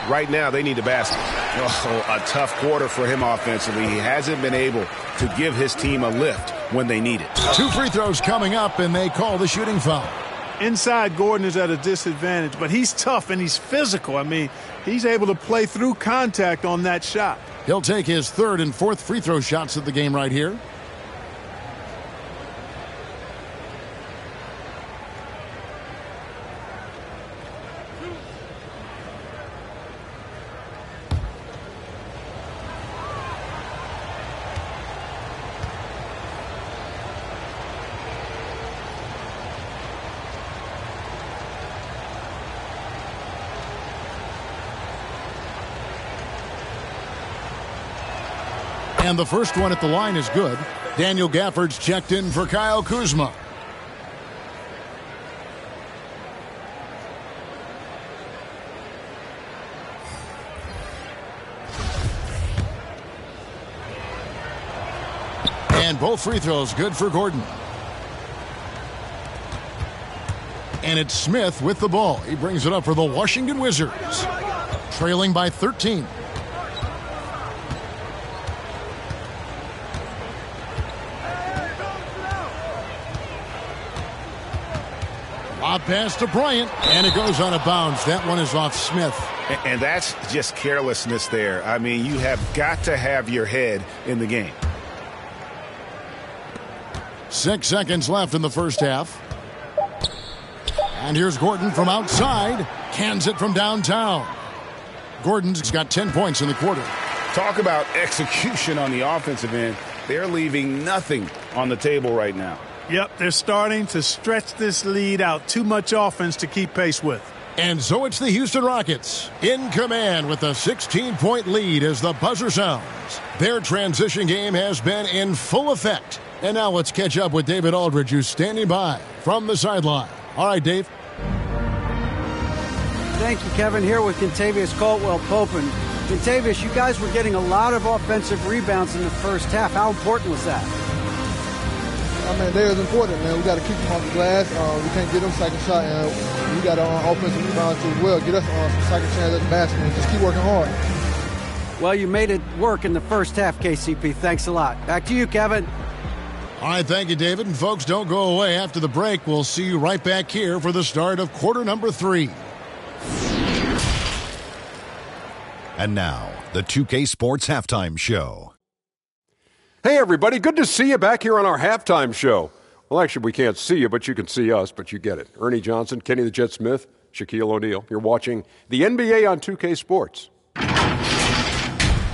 Speaker 7: Right now, they need a basket. Oh, a tough quarter for him offensively. He hasn't been able to give his team a lift when they need it.
Speaker 1: 2 free throws coming up, and they call the shooting foul.
Speaker 4: Inside, Gordon is at a disadvantage, but he's tough and he's physical. I mean, he's able to play through contact on that shot.
Speaker 1: He'll take his 3rd and 4th free throw shots of the game right here. And the first one at the line is good. Daniel Gafford's checked in for Kyle Kuzma. And both free throws good for Gordon. And it's Smith with the ball. He brings it up for the Washington Wizards. Trailing by 13. Lob pass to Bryant, and it goes out of bounds. That one is off Smith.
Speaker 7: And that's just carelessness there. I mean, you have got to have your head in the game.
Speaker 1: 6 seconds left in the first half. And here's Gordon from outside. Cans it from downtown. Gordon's got 10 points in the quarter.
Speaker 7: Talk about execution on the offensive end. They're leaving nothing on the table right now.
Speaker 4: Yep, they're starting to stretch this lead out. Too much offense to keep pace with.
Speaker 1: And so it's the Houston Rockets in command with a 16-point lead as the buzzer sounds. Their transition game has been in full effect. And now let's catch up with David Aldridge, who's standing by from the sideline. All right, Dave.
Speaker 2: Thank you, Kevin. Here with Kentavious Caldwell-Pope. And Kentavious, you guys were getting a lot of offensive rebounds in the first half. How important was that?
Speaker 10: I mean, they're important, man. We got to keep them off the glass. We can't get them second shot, and we got offensive rebounds as well. Get us some second chance at the basket and just keep working hard.
Speaker 2: Well, you made it work in the first half, KCP. Thanks a lot. Back to you, Kevin.
Speaker 1: All right, thank you, David. And folks, don't go away. After the break, we'll see you right back here for the start of quarter number 3.
Speaker 11: And now, the 2K Sports Halftime Show.
Speaker 12: Hey, everybody. Good to see you back here on our halftime show. Well, actually, we can't see you, but you can see us, but you get it. Ernie Johnson, Kenny the Jet Smith, Shaquille O'Neal. You're watching the NBA on 2K Sports.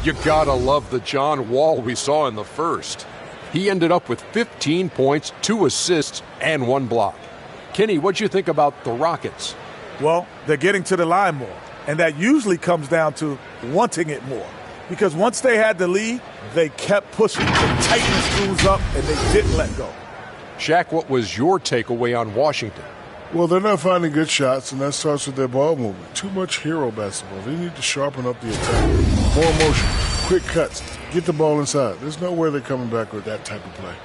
Speaker 13: You gotta love the John Wall we saw in the first.
Speaker 12: He ended up with 15 points, 2 assists, and 1 block. Kenny, what'd you think about the Rockets?
Speaker 9: Well, they're getting to the line more, and that usually comes down to wanting it more. Because once they had the lead, they kept pushing, the tightness screws up, and they didn't let go.
Speaker 12: Shaq, what was your takeaway on Washington?
Speaker 13: Well, they're not finding good shots, and that starts with their ball movement. Too much hero basketball. They need to sharpen up the attack. More motion, quick cuts, get the ball inside. There's no way they're coming back with that type of play.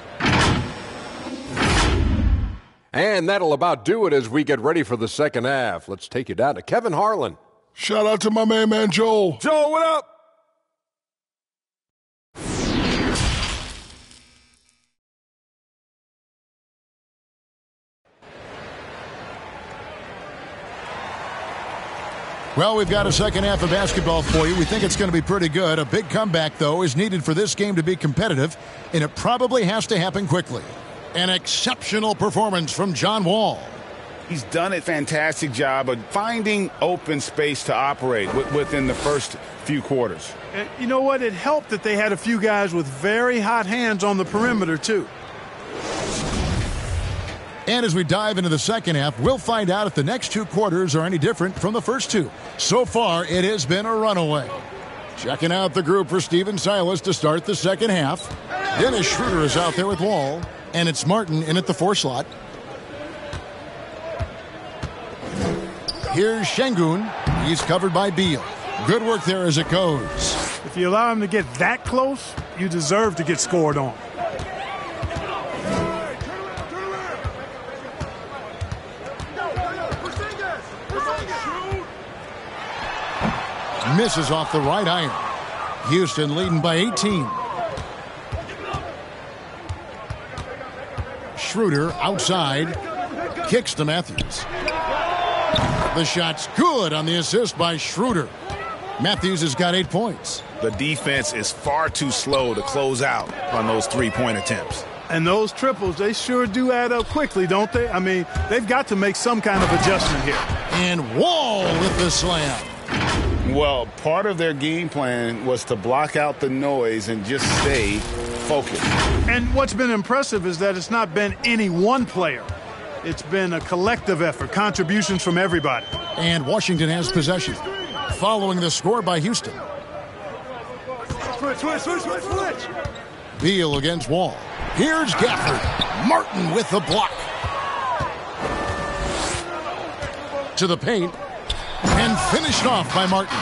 Speaker 12: And that'll about do it as we get ready for the second half. Let's take you down to Kevin Harlan.
Speaker 13: Shout out to my main man, Joel.
Speaker 9: Joel, what up?
Speaker 1: Well, we've got a second half of basketball for you. We think it's going to be pretty good. A big comeback, though, is needed for this game to be competitive, and it probably has to happen quickly. An exceptional performance from John Wall.
Speaker 3: He's done a fantastic job of finding open space to operate within the first few quarters.
Speaker 4: And you know what? It helped that they had a few guys with very hot hands on the perimeter, too.
Speaker 1: And as we dive into the second half, we'll find out if the next 2 quarters are any different from the first 2. So far, it has been a runaway. Checking out the group for Stephen Silas to start the second half. Dennis Schroeder is out there with Wall, and it's Martin in at the 4 slot. Here's Şengün. He's covered by Beal. Good work there as it goes.
Speaker 4: If you allow him to get that close, you deserve to get scored on.
Speaker 1: Misses off the right iron. Houston leading by 18. Schroeder outside. Kicks to Matthews. The shot's good on the assist by Schroeder. Matthews has got 8 points.
Speaker 7: The defense is far too slow to close out on those 3-point attempts.
Speaker 4: And those triples, they sure do add up quickly, don't they? I mean, they've got to make some kind of adjustment here.
Speaker 1: And Wall with the slam.
Speaker 3: Well, part of their game plan was to block out the noise and just stay focused.
Speaker 4: And what's been impressive is that it's not been any one player. It's been a collective effort, contributions from everybody.
Speaker 1: And Washington has possession. Following the score by Houston.
Speaker 9: Switch.
Speaker 1: Beal against Wall. Here's Gafford. Martin with the block. To the paint. And finished off by Martin.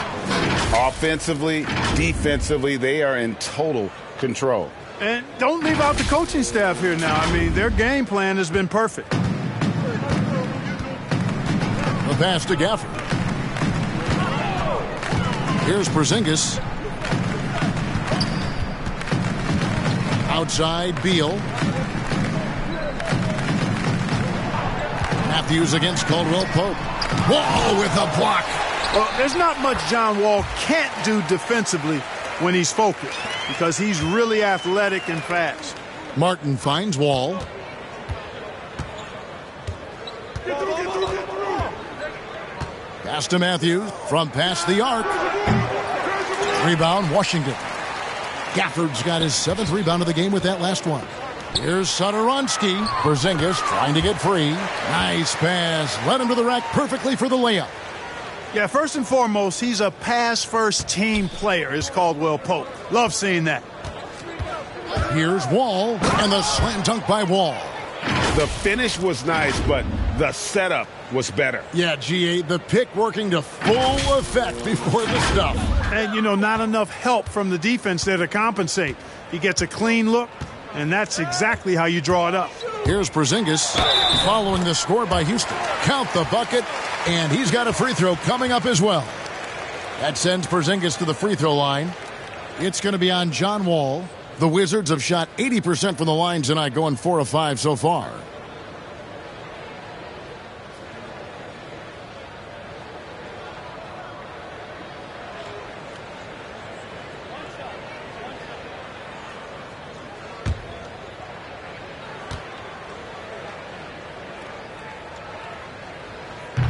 Speaker 3: Offensively, defensively, they are in total control.
Speaker 4: And don't leave out the coaching staff here now. I mean, their game plan has been perfect.
Speaker 1: The pass to Gafford. Here's Porzingis. Outside, Beal. Matthews against Caldwell Pope. Wall with a block.
Speaker 4: Well, there's not much John Wall can't do defensively when he's focused because he's really athletic and fast.
Speaker 1: Martin finds Wall. Pass to Matthews from past the arc. Rebound, Washington. Gafford's got his 7th rebound of the game with that last one. Here's Satoransky. Porzingis trying to get free. Nice pass. Led him to the rack perfectly for the layup.
Speaker 4: Yeah, first and foremost, he's a pass-first team player, is Caldwell Pope. Love seeing that.
Speaker 1: Here's Wall, and the slam dunk by Wall.
Speaker 3: The finish was nice, but the setup was better.
Speaker 1: Yeah, GA, the pick working to full effect before the stuff.
Speaker 4: And, you know, not enough help from the defense there to compensate. He gets a clean look, and that's exactly how you draw it up.
Speaker 1: Here's Porzingis following the score by Houston. Count the bucket, and he's got a free throw coming up as well. That sends Porzingis to the free throw line. It's going to be on John Wall. The Wizards have shot 80% from the line tonight, going 4 of 5 so far.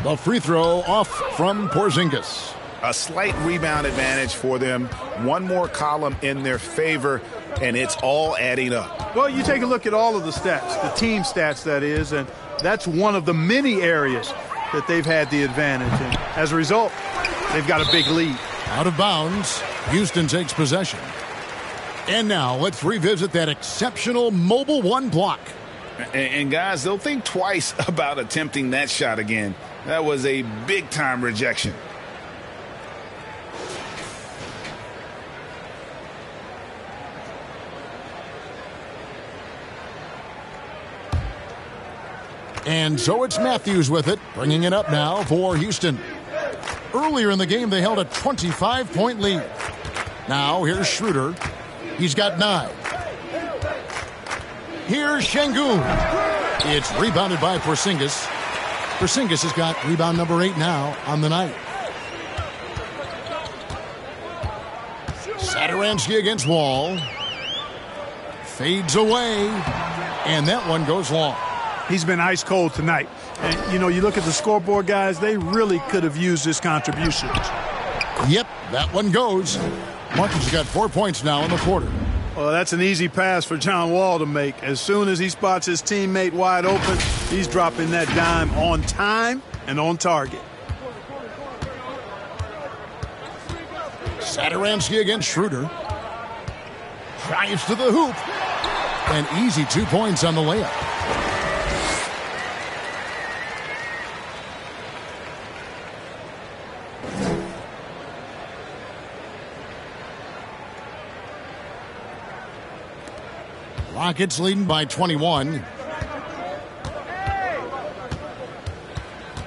Speaker 1: The free throw off from Porzingis.
Speaker 7: A slight rebound advantage for them. One more column in their favor. and it's all adding up.
Speaker 4: Well, you take a look at all of the stats, the team stats, that is, and that's one of the many areas that they've had the advantage. And as a result, they've got a big lead.
Speaker 1: Out of bounds, Houston takes possession. And now let's revisit that exceptional Mobile One block.
Speaker 3: And guys, they'll think twice about attempting that shot again. That was a big-time rejection.
Speaker 1: And so it's Matthews with it, bringing it up now for Houston. Earlier in the game, they held a 25-point lead. Now, here's Schroeder. He's got 9. Here's Şengün. It's rebounded by Porzingis. Porzingis has got rebound number 8 now on the night. Satoransky against Wall. Fades away. And that one goes long.
Speaker 4: He's been ice cold tonight. And, you know, you look at the scoreboard, guys, they really could have used his contributions.
Speaker 1: Yep, that one goes. Martin's got 4 points now in the quarter.
Speaker 4: Well, that's an easy pass for John Wall to make. As soon as he spots his teammate wide open, he's dropping that dime on time and on target.
Speaker 1: Satoransky against Schroeder. Drives to the hoop. An easy 2 points on the layup. Rockets leading by 21.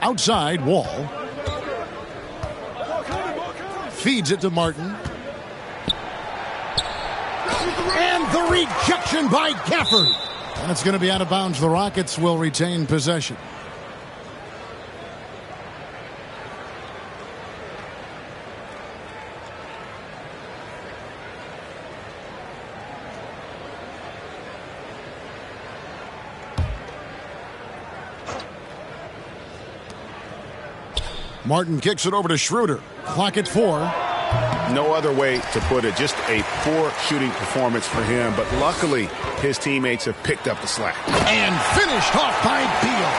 Speaker 1: Outside, Wall. Feeds it to Martin. And the rejection by Gafford. And it's going to be out of bounds. The Rockets will retain possession. Martin kicks it over to Schroeder. Clock at 4.
Speaker 7: No other way to put it. Just a poor shooting performance for him. But luckily, his teammates have picked up the slack.
Speaker 1: And finished off by Beal.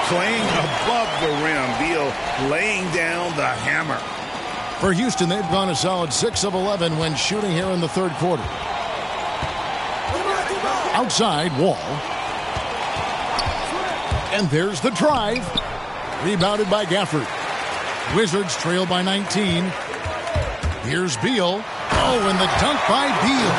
Speaker 3: Playing above the rim. Beal laying down the hammer.
Speaker 1: For Houston, they've gone a solid 6 of 11 when shooting here in the third quarter. Outside, Wall. And there's the drive. Rebounded by Gafford. Wizards trail by 19. Here's Beal. Oh, and the dunk by Beal.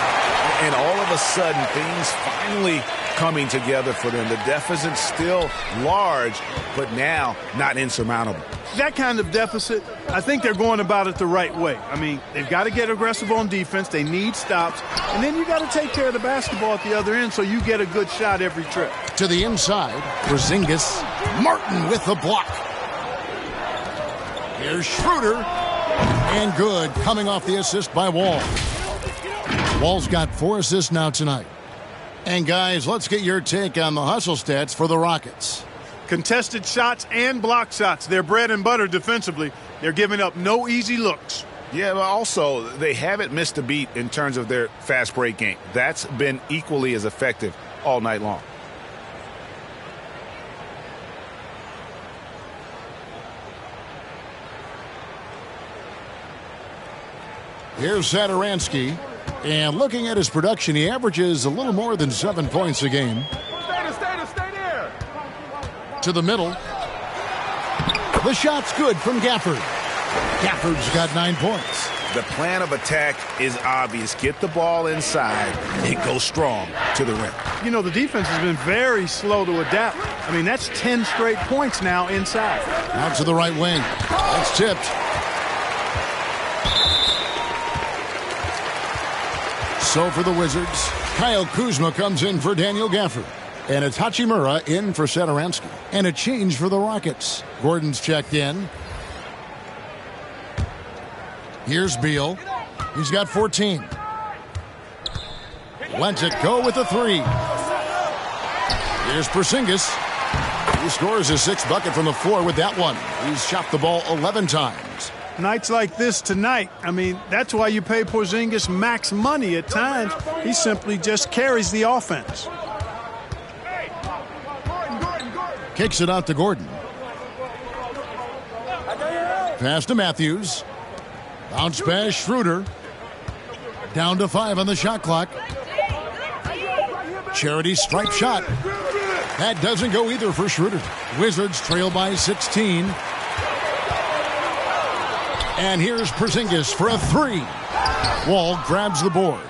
Speaker 7: And all of a sudden, things finally coming together for them. The deficit's still large, but now not insurmountable.
Speaker 4: That kind of deficit, I think they're going about it the right way. I mean, they've got to get aggressive on defense. They need stops. And then you got to take care of the basketball at the other end so you get a good shot every trip.
Speaker 1: To the inside, Porzingis. Martin with the block. Here's Schroeder. And good, coming off the assist by Wall. Wall's got 4 assists now tonight. And guys, let's get your take on the hustle stats for the Rockets.
Speaker 4: Contested shots and block shots. They're bread and butter defensively. They're giving up no easy looks.
Speaker 7: Yeah, but also, they haven't missed a beat in terms of their fast break game. That's been equally as effective all night long.
Speaker 1: Here's Satoransky. And looking at his production, he averages a little more than 7 points a game.
Speaker 8: Stay there.
Speaker 1: To the middle. The shot's good from Gafford. Gafford's got 9 points.
Speaker 7: The plan of attack is obvious. Get the ball inside and go strong to the rim.
Speaker 4: You know, the defense has been very slow to adapt. I mean, that's 10 straight points now inside.
Speaker 1: Out to the right wing. That's tipped. So for the Wizards, Kyle Kuzma comes in for Daniel Gafford. And it's Hachimura in for Satoransky. And a change for the Rockets. Gordon's checked in. Here's Beal. He's got 14. Lets it go with a 3. Here's Porzingis. He scores his 6th bucket from the floor with that one. He's shot the ball 11 times.
Speaker 4: Nights like this tonight, I mean, that's why you pay Porzingis max money at times. He simply just carries the offense.
Speaker 1: Kicks it out to Gordon. Pass to Matthews. Bounce pass, Schroeder. Down to 5 on the shot clock. Charity stripe shot. That doesn't go either for Schroeder. Wizards trail by 16. And here's Porzingis for a 3. Wall grabs the board.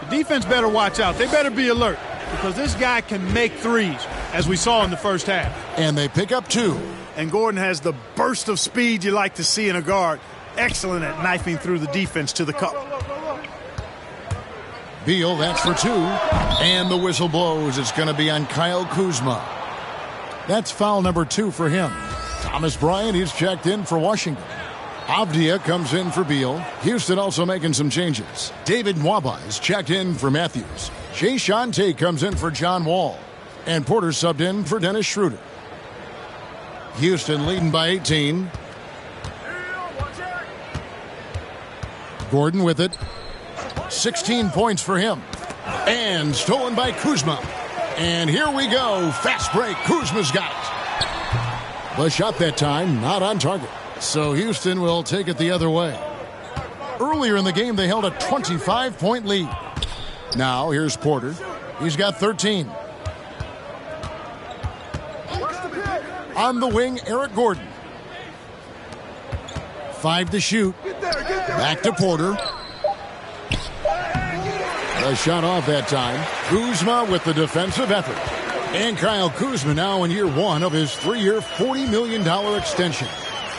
Speaker 4: The defense better watch out. They better be alert because this guy can make threes, as we saw in the first half.
Speaker 1: And they pick up 2.
Speaker 4: And Gordon has the burst of speed you like to see in a guard. Excellent at knifing through the defense to the cup.
Speaker 1: Beal, that's for 2. And the whistle blows. It's going to be on Kyle Kuzma. That's foul number 2 for him. Thomas Bryant, he's checked in for Washington. Avdia comes in for Beal. Houston also making some changes. David Nwaba is checked in for Matthews. Jay Shante comes in for John Wall. And Porter subbed in for Dennis Schroeder. Houston leading by 18. Gordon with it. 16 points for him. And stolen by Kuzma. And here we go. Fast break. Kuzma's got it. The shot that time, not on target. So Houston will take it the other way. Earlier in the game, they held a 25-point lead. Now, here's Porter. He's got 13. On the wing, Eric Gordon. 5 to shoot. Back to Porter. A shot off that time. Kuzma with the defensive effort. And Kyle Kuzma now in year 1 of his 3-year, $40 million extension.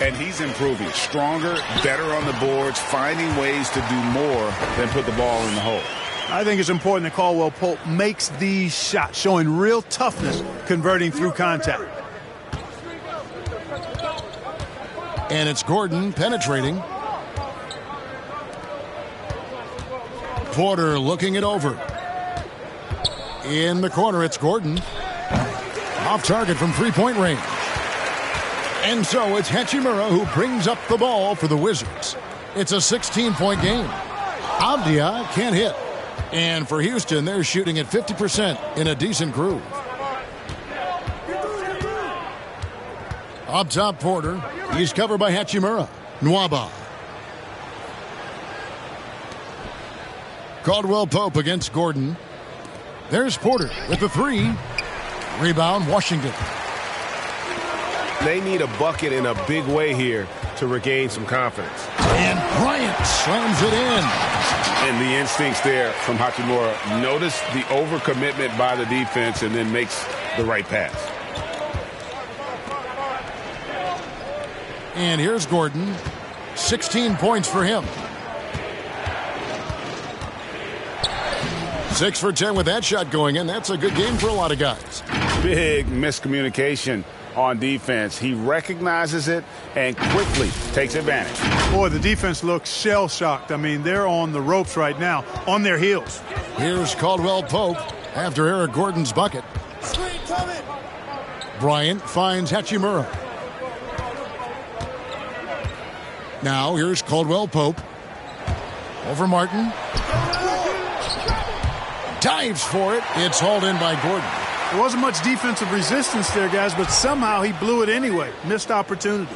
Speaker 3: And he's improving. Stronger, better on the boards, finding ways to do more than put the ball in the hole.
Speaker 4: I think it's important that Caldwell Pope makes these shots, showing real toughness, converting through contact.
Speaker 1: And it's Gordon penetrating. Porter looking it over. In the corner, it's Gordon. Off target from three-point range. And so it's Hachimura who brings up the ball for the Wizards. It's a 16-point game. Avdia can't hit. And for Houston, they're shooting at 50% in a decent groove. Up top, Porter. He's covered by Hachimura. Nwaba. Caldwell Pope against Gordon. There's Porter with the 3. Rebound, Washington.
Speaker 7: They need a bucket in a big way here to regain some confidence.
Speaker 1: And Bryant slams it in.
Speaker 7: And the instincts there from Hachimura. Notice the overcommitment by the defense and then makes the right pass.
Speaker 1: And here's Gordon. 16 points for him. 6 for 10 with that shot going in. That's a good game for a lot of guys.
Speaker 3: Big miscommunication on defense. He recognizes it and quickly takes advantage.
Speaker 4: Boy, the defense looks shell-shocked. I mean, they're on the ropes right now, on their heels.
Speaker 1: Here's Caldwell Pope after Eric Gordon's bucket. Bryant finds Hachimura. Now here's Caldwell Pope. Over Martin. Dives for it. It's hauled in by Gordon.
Speaker 4: There wasn't much defensive resistance there, guys, but somehow he blew it anyway. Missed opportunity.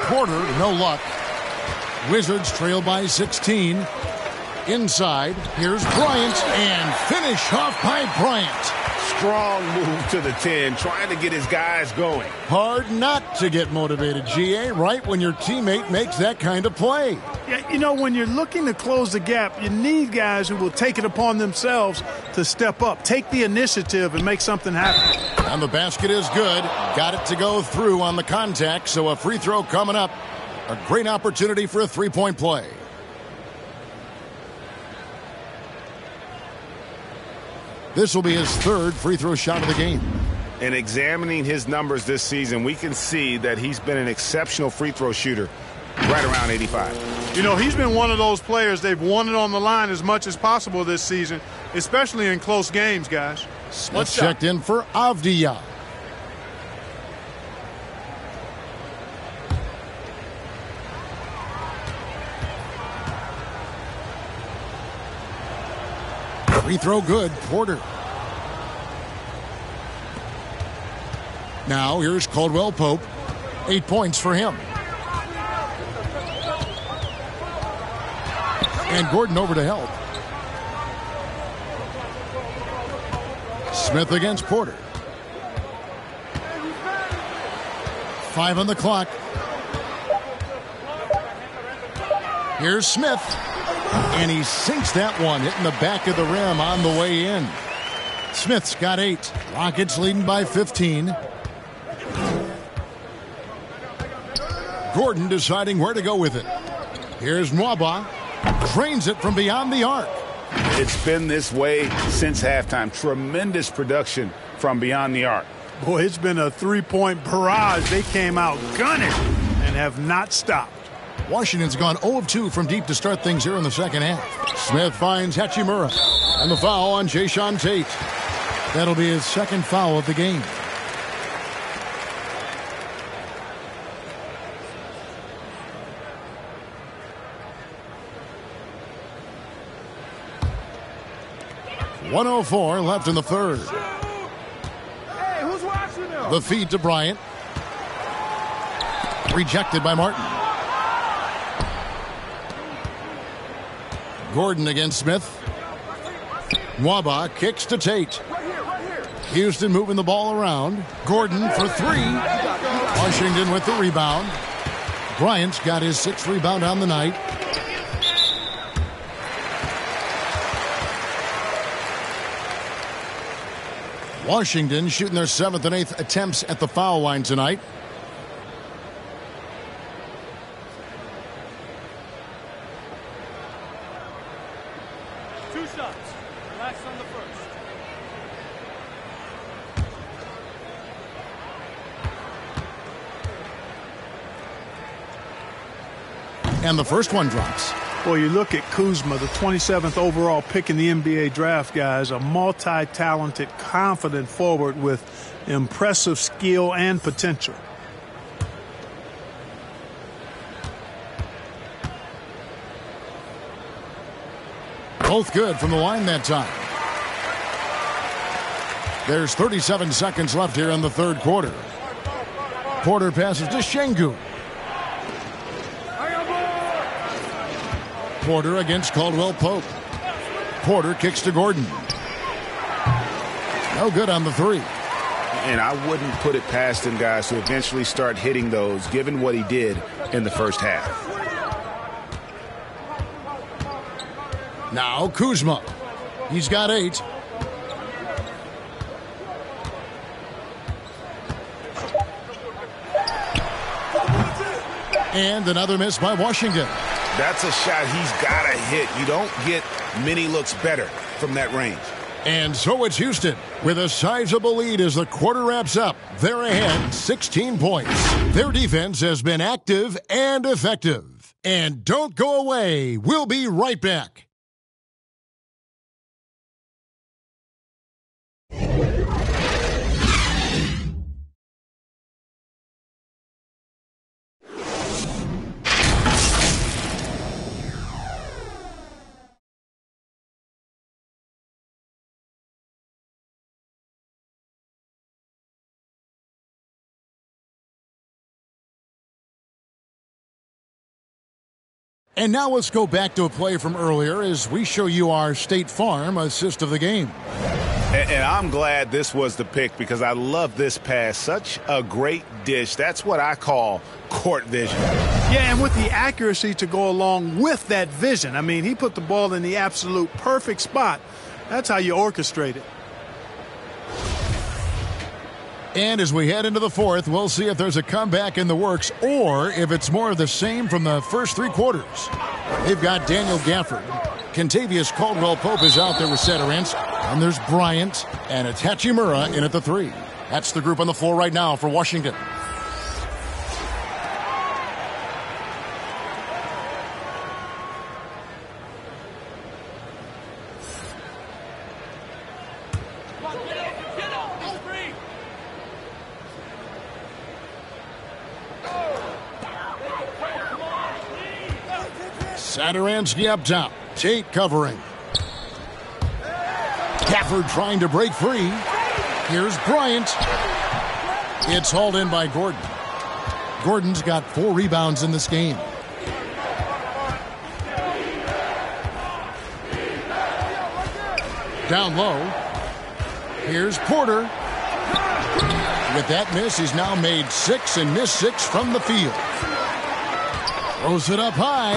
Speaker 1: Porter, no luck. Wizards trail by 16. Inside, here's Bryant, and finish off by Bryant.
Speaker 7: Strong move to the 10, trying to get his guys going.
Speaker 1: Hard not to get motivated, GA, right when your teammate makes that kind of play.
Speaker 4: Yeah, you know, when you're looking to close the gap, you need guys who will take it upon themselves to step up, take the initiative, and make something happen.
Speaker 1: And the basket is good. Got it to go through on the contact, so a free throw coming up. A great opportunity for a three-point play. This will be his 3rd free throw shot of the game.
Speaker 7: And examining his numbers this season, we can see that he's been an exceptional free throw shooter, right around 85.
Speaker 4: You know, he's been one of those players they've wanted on the line as much as possible this season, especially in close games, guys.
Speaker 1: Let's checked in for Avdia. Free throw good. Porter. Now here's Caldwell Pope. 8 points for him. And Gordon over to help. Smith against Porter. 5 on the clock. Here's Smith. And he sinks that one, hitting the back of the rim on the way in. Smith's got 8. Rockets leading by 15. Gordon deciding where to go with it. Here's Nwaba. Drains it from beyond the arc.
Speaker 3: It's been this way since halftime. Tremendous production from beyond the arc.
Speaker 4: Boy, it's been a three-point barrage. They came out gunning and have not stopped.
Speaker 1: Washington's gone 0 of 2 from deep to start things here in the second half. Smith finds Hachimura. And the foul on Jae'Sean Tate. That'll be his second foul of the game. .104 left in the third.
Speaker 14: Hey, who's watching them?
Speaker 1: The feed to Bryant. Rejected by Martin. Gordon against Smith. Nwaba kicks to Tate. Houston moving the ball around. Gordon for 3. Washington with the rebound. Bryant's got his 6th rebound on the night. Washington shooting their 7th and 8th attempts at the foul line tonight.
Speaker 14: Two shots. Relax on the first.
Speaker 1: And the first one drops.
Speaker 4: Well, you look at Kuzma, the 27th overall pick in the NBA draft, guys, a multi-talented, confident forward with impressive skill and potential.
Speaker 1: Both good from the line that time. There's 37 seconds left here in the third quarter. Porter passes to Şengün. Porter against Caldwell Pope. Porter kicks to Gordon. No good on the 3.
Speaker 7: And I wouldn't put it past him, guys, to eventually start hitting those, given what he did in the first half.
Speaker 1: Now Kuzma. He's got 8. And another miss by Washington.
Speaker 7: That's a shot he's got to hit. You don't get many looks better from that range.
Speaker 1: And so it's Houston with a sizable lead as the quarter wraps up. They're ahead 16 points. Their defense has been active and effective. And don't go away. We'll be right back. And now let's go back to a play from earlier as we show you our State Farm assist of the game.
Speaker 7: And I'm glad this was the pick because I love this pass. Such a great dish. That's what I call court vision.
Speaker 4: Yeah, and with the accuracy to go along with that vision. I mean, he put the ball in the absolute perfect spot. That's how you orchestrate it.
Speaker 1: And as we head into the fourth, we'll see if there's a comeback in the works or if it's more of the same from the first 3 quarters. They've got Daniel Gafford. Kentavious Caldwell-Pope is out there with Satoransky. And there's Bryant and it's Hachimura in at the 3. That's the group on the floor right now for Washington. Satoransky up top. Tate covering. Gafford trying to break free. Here's Bryant. It's hauled in by Gordon. Gordon's got 4 rebounds in this game. Down low. Here's Porter. With that miss, he's now made 6 and missed 6 from the field. Throws it up high,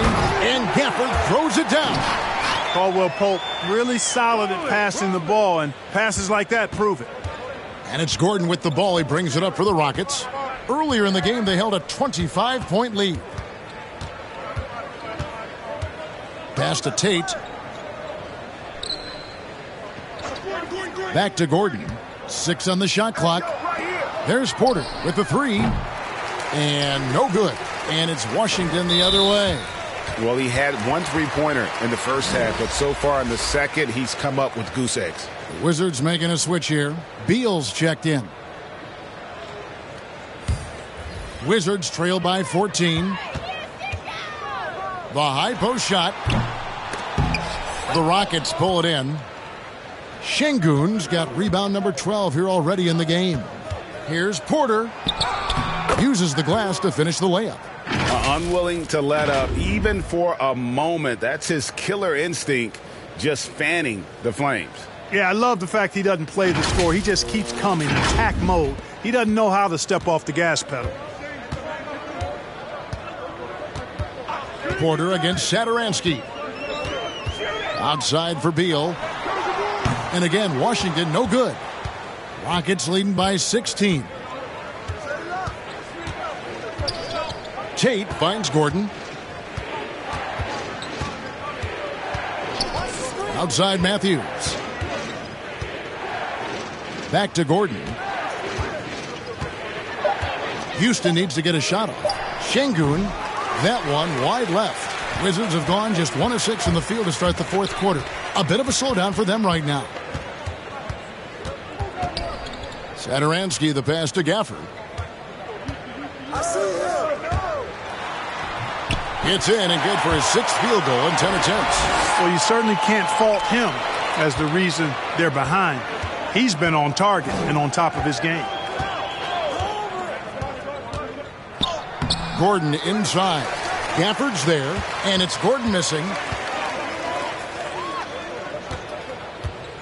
Speaker 1: and Gafford throws it down.
Speaker 4: Caldwell Pope really solid at passing the ball, and passes like that prove it.
Speaker 1: And it's Gordon with the ball. He brings it up for the Rockets. Earlier in the game, they held a 25-point lead. Pass to Tate. Back to Gordon. 6 on the shot clock. There's Porter with the 3. And no good. And it's Washington the other way.
Speaker 7: Well, he had 1 3-pointer in the first half, but so far in the second, he's come up with goose eggs.
Speaker 1: The Wizards making a switch here. Beal's checked in. Wizards trail by 14. The high post shot. The Rockets pull it in. Şengün's got rebound number 12 here already in the game. Here's Porter. Uses the glass to finish the layup.
Speaker 7: Unwilling to let up even for a moment. That's his killer instinct, just fanning the flames.
Speaker 4: Yeah, I love the fact he doesn't play the score. He just keeps coming, attack mode. He doesn't know how to step off the gas pedal.
Speaker 1: Porter against Satoransky. Outside for Beal. And again, Washington no good. Rockets leading by 16. Tate finds Gordon. Outside Matthews. Back to Gordon. Houston needs to get a shot off. Şengün, that one wide left. Wizards have gone just 1 of 6 in the field to start the fourth quarter. A bit of a slowdown for them right now. Satoransky, the pass to Gafford. It's in and good for his 6th field goal in 10 attempts.
Speaker 4: Well, you certainly can't fault him as the reason they're behind. He's been on target and on top of his game.
Speaker 1: Gordon inside. Gafford's there, and it's Gordon missing.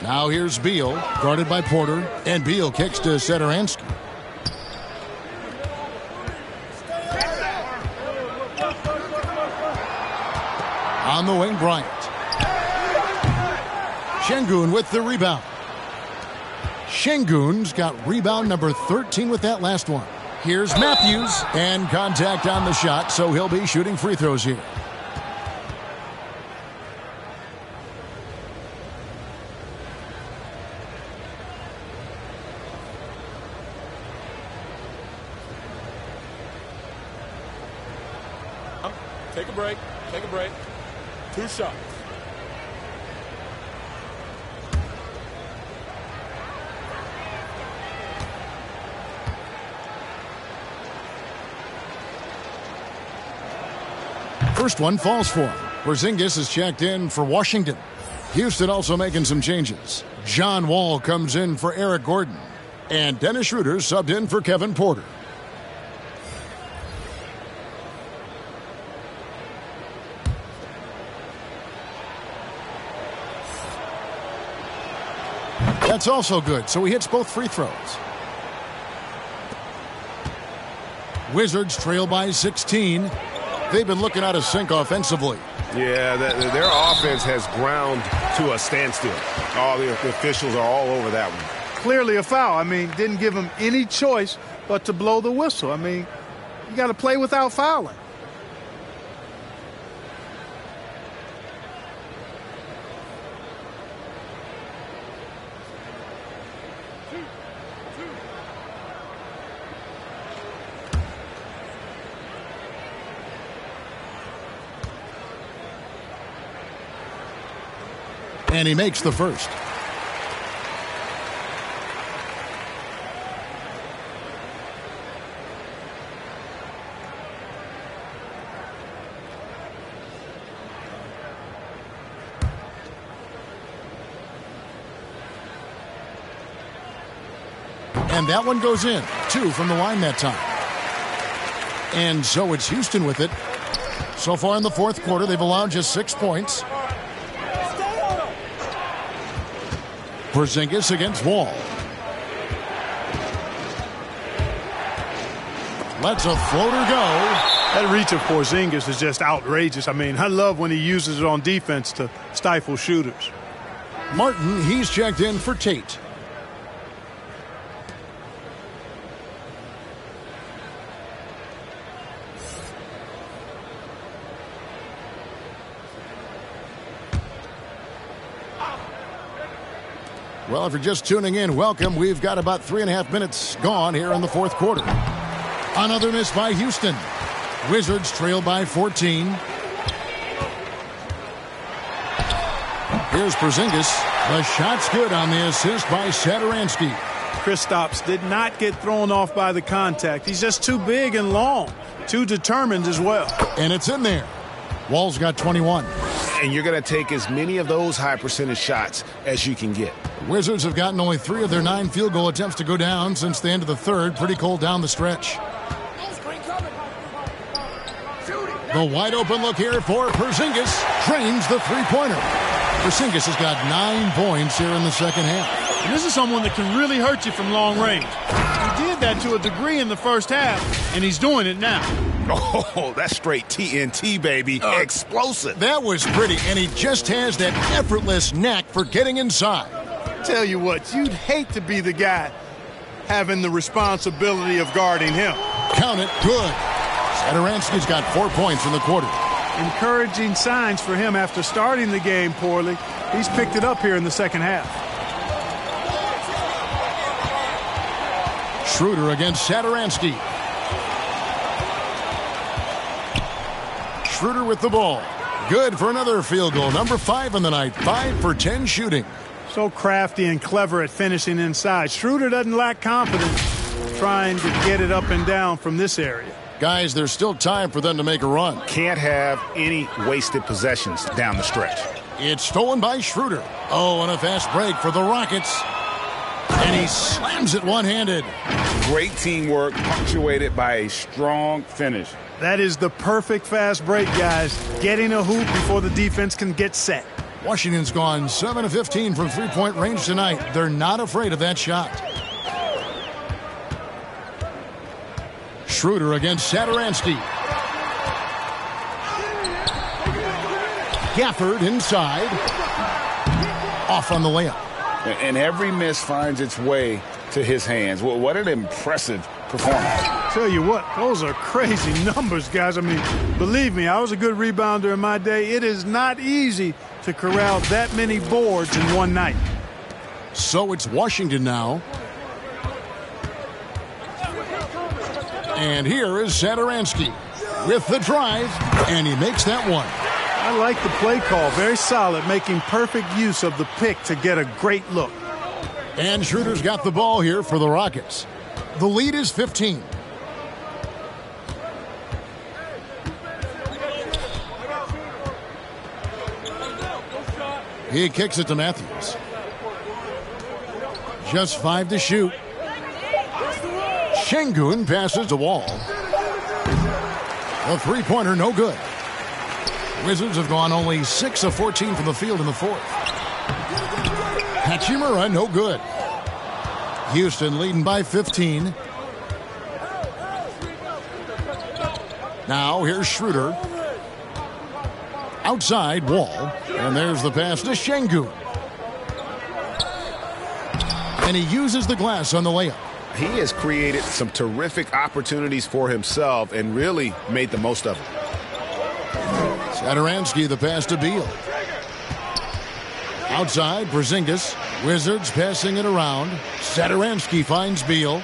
Speaker 1: Now here's Beal, guarded by Porter, and Beal kicks to Satoransky. On the wing, Bryant. Şengün with the rebound. Şengün's got rebound number 13 with that last one. Here's Matthews, and contact on the shot, so he'll be shooting free throws here.
Speaker 5: Take a break. Take a break. 2 shots.
Speaker 1: First one falls for him. Porzingis is checked in for Washington. Houston also making some changes. John Wall comes in for Eric Gordon. And Dennis Schroeder subbed in for Kevin Porter. That's also good, so he hits both free throws. Wizards trail by 16. They've been looking out of sync offensively.
Speaker 7: Yeah, their offense has ground to a standstill. All the officials are all over that one.
Speaker 4: Clearly a foul. I mean, didn't give him any choice but to blow the whistle. I mean, you got to play without fouling.
Speaker 1: And he makes the first. And that one goes in. 2 from the line that time. And so it's Houston with it. So far in the fourth quarter, they've allowed just 6 points. Porzingis against Wall. Lets a floater go.
Speaker 4: That reach of Porzingis is just outrageous. I mean, I love when he uses it on defense to stifle shooters.
Speaker 1: Martin, he's checked in for Tate. Well, if you're just tuning in, welcome. We've got about 3.5 minutes gone here in the fourth quarter. Another miss by Houston. Wizards trail by 14. Here's Porzingis. The shot's good on the assist by Satoransky.
Speaker 4: Kristaps did not get thrown off by the contact. He's just too big and long. Too determined as well.
Speaker 1: And it's in there. Wall's got 21.
Speaker 7: And you're going to take as many of those high percentage shots as you can get.
Speaker 1: Wizards have gotten only 3 of their 9 field goal attempts to go down since the end of the third. Pretty cold down the stretch. The wide open look here for Porzingis. Drains the three-pointer. Porzingis has got 9 points here in the second half.
Speaker 4: And this is someone that can really hurt you from long range. He did that to a degree in the first half, and he's doing it now.
Speaker 7: Oh, that's straight TNT, baby. Explosive.
Speaker 1: That was pretty, and he just has that effortless knack for getting inside.
Speaker 4: Tell you what, you'd hate to be the guy having the responsibility of guarding him.
Speaker 1: Count it. Good. Satoransky's got 4 points in the quarter.
Speaker 4: Encouraging signs for him after starting the game poorly. He's picked it up here in the second half.
Speaker 1: Schroeder against Satoransky. Schroeder with the ball. Good for another field goal. Number 5 in the night. 5 for 10 shooting.
Speaker 4: So crafty and clever at finishing inside. Schroeder doesn't lack confidence trying to get it up and down from this area.
Speaker 1: Guys, there's still time for them to make a run.
Speaker 7: Can't have any wasted possessions down the stretch.
Speaker 1: It's stolen by Schroeder. Oh, and a fast break for the Rockets. And he slams it one-handed.
Speaker 3: Great teamwork, punctuated by a strong finish.
Speaker 4: That is the perfect fast break, guys. Getting a hoop before the defense can get set.
Speaker 1: Washington's gone 7 of 15 from three-point range tonight. They're not afraid of that shot. Schroeder against Satoransky. Gafford inside. Off on the layup.
Speaker 3: And every miss finds its way to his hands. What an impressive performance.
Speaker 4: Tell you what, those are crazy numbers, guys. I mean, believe me, I was a good rebounder in my day. It is not easy to corral that many boards in one night.
Speaker 1: So it's Washington now. And here is Satoransky with the drive, and he makes that one.
Speaker 4: I like the play call. Very solid, making perfect use of the pick to get a great look.
Speaker 1: And Schroeder's got the ball here for the Rockets. The lead is 15. He kicks it to Matthews. Just 5 to shoot. Şengün passes the Wall. A three-pointer, no good. Wizards have gone only 6 of 14 from the field in the fourth. Hachimura, no good. Houston leading by 15. Now here's Schroeder. Outside, Wall. And there's the pass to Şengün. And he uses the glass on the layup.
Speaker 7: He has created some terrific opportunities for himself and really made the most of it.
Speaker 1: Satoransky, the pass to Beal. Outside, Porzingis. Wizards passing it around. Satoransky finds Beal.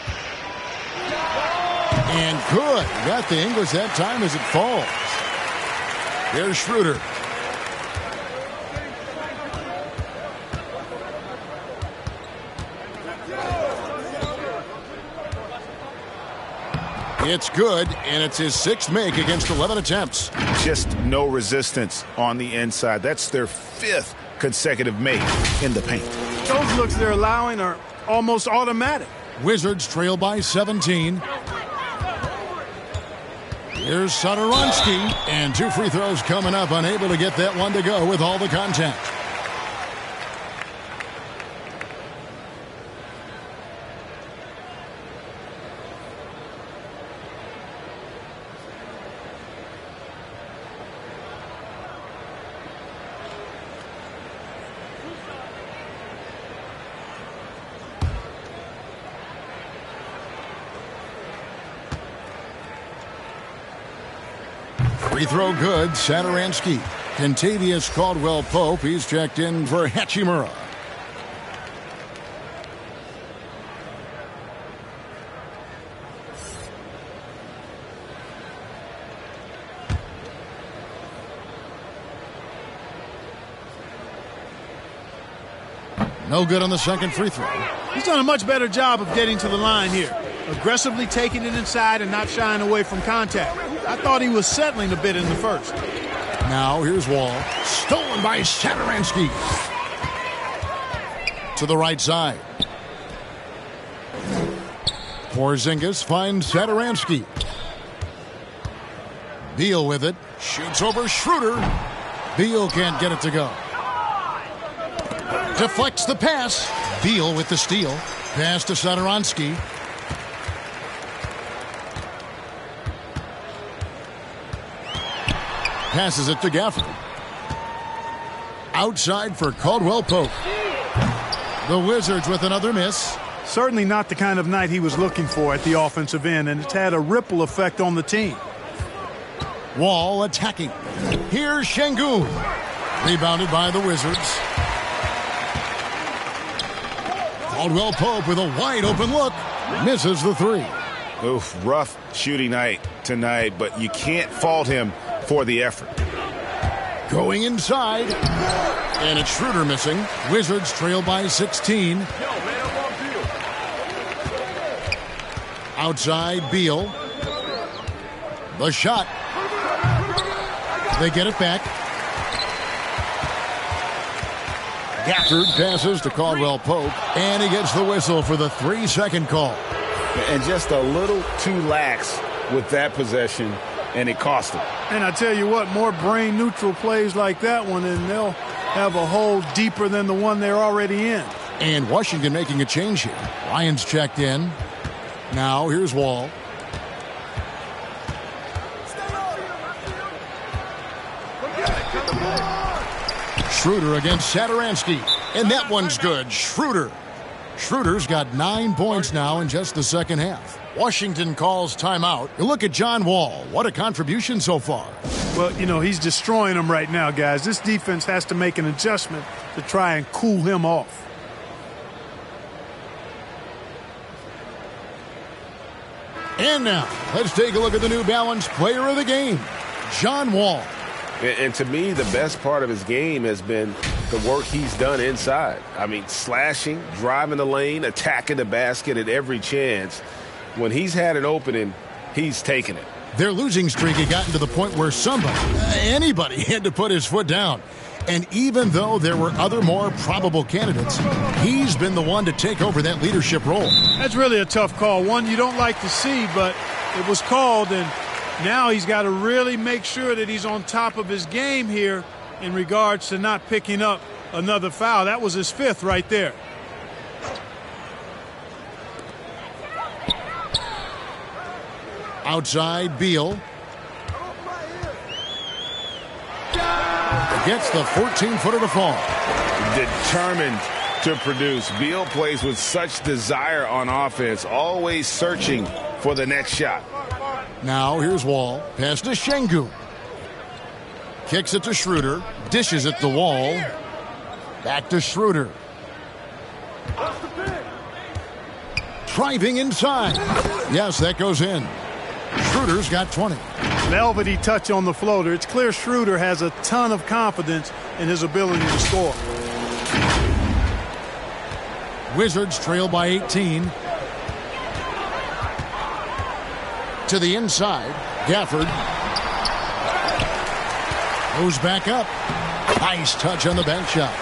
Speaker 1: And good. Got the English that time as it falls. Here's Schroeder. It's good, and it's his 6th make against 11 attempts.
Speaker 7: Just no resistance on the inside. That's their 5th consecutive make in the paint.
Speaker 4: Those looks they're allowing are almost automatic.
Speaker 1: Wizards trail by 17. Here's Satoransky, and 2 free throws coming up, unable to get that one to go with all the contact. Free throw good, Satoransky. Kentavious Caldwell-Pope, he's checked in for Hachimura. No good on the second free throw.
Speaker 4: He's done a much better job of getting to the line here. Aggressively taking it inside and not shying away from contact. I thought he was settling a bit in the first.
Speaker 1: Now here's Wall. Stolen by Satoransky. To the right side. Porzingis finds Satoransky. Beal with it. Shoots over Schroeder. Beal can't get it to go. Deflects the pass. Beal with the steal. Pass to Satoransky. Passes it to Gafford. Outside for Caldwell-Pope. The Wizards with another miss.
Speaker 4: Certainly not the kind of night he was looking for at the offensive end, and it's had a ripple effect on the team.
Speaker 1: Wall attacking. Here's Şengün. Rebounded by the Wizards. Caldwell-Pope with a wide open look. Misses the three.
Speaker 7: Oof, rough shooting night tonight, but you can't fault him for the effort.
Speaker 1: Going inside. And it's Schroeder missing. Wizards trail by 16. Outside, Beal. The shot. They get it back. Gafford passes to Caldwell-Pope, and he gets the whistle for the 3-second call.
Speaker 7: And just a little too lax with that possession, and it cost him.
Speaker 4: And I tell you what, more brain-neutral plays like that one, and they'll have a hole deeper than the one they're already in.
Speaker 1: And Washington making a change here. Lyons checked in. Now here's Wall. Schroeder against Satoransky. And that one's good. Schroeder. Schroeder's got 9 points now in just the second half. Washington calls timeout. You look at John Wall. What a contribution so far.
Speaker 4: Well, you know, he's destroying them right now, guys. This defense has to make an adjustment to try and cool him off.
Speaker 1: And now, let's take a look at the New Balance player of the game, John Wall.
Speaker 7: And to me, the best part of his game has been the work he's done inside. I mean, slashing, driving the lane, attacking the basket at every chance. When he's had an opening, he's taken it.
Speaker 1: Their losing streak had gotten to the point where anybody had to put his foot down. And even though there were other more probable candidates, he's been the one to take over that leadership role.
Speaker 4: That's really a tough call. One you don't like to see, but it was called, and now he's got to really make sure that he's on top of his game here in regards to not picking up another foul. That was his 5th right there.
Speaker 1: Outside, Beal. Gets the 14-footer to fall.
Speaker 7: Determined to produce. Beal plays with such desire on offense, always searching for the next shot.
Speaker 1: Now here's Wall. Pass to Şengün. Kicks it to Schroeder. Dishes it to Wall. Back to Schroeder. Driving inside. Yes, that goes in. Schroeder's got 20.
Speaker 4: Velvety touch on the floater. It's clear Schroeder has a ton of confidence in his ability to score.
Speaker 1: Wizards trail by 18. To the inside. Gafford goes back up. Nice touch on the bank shot.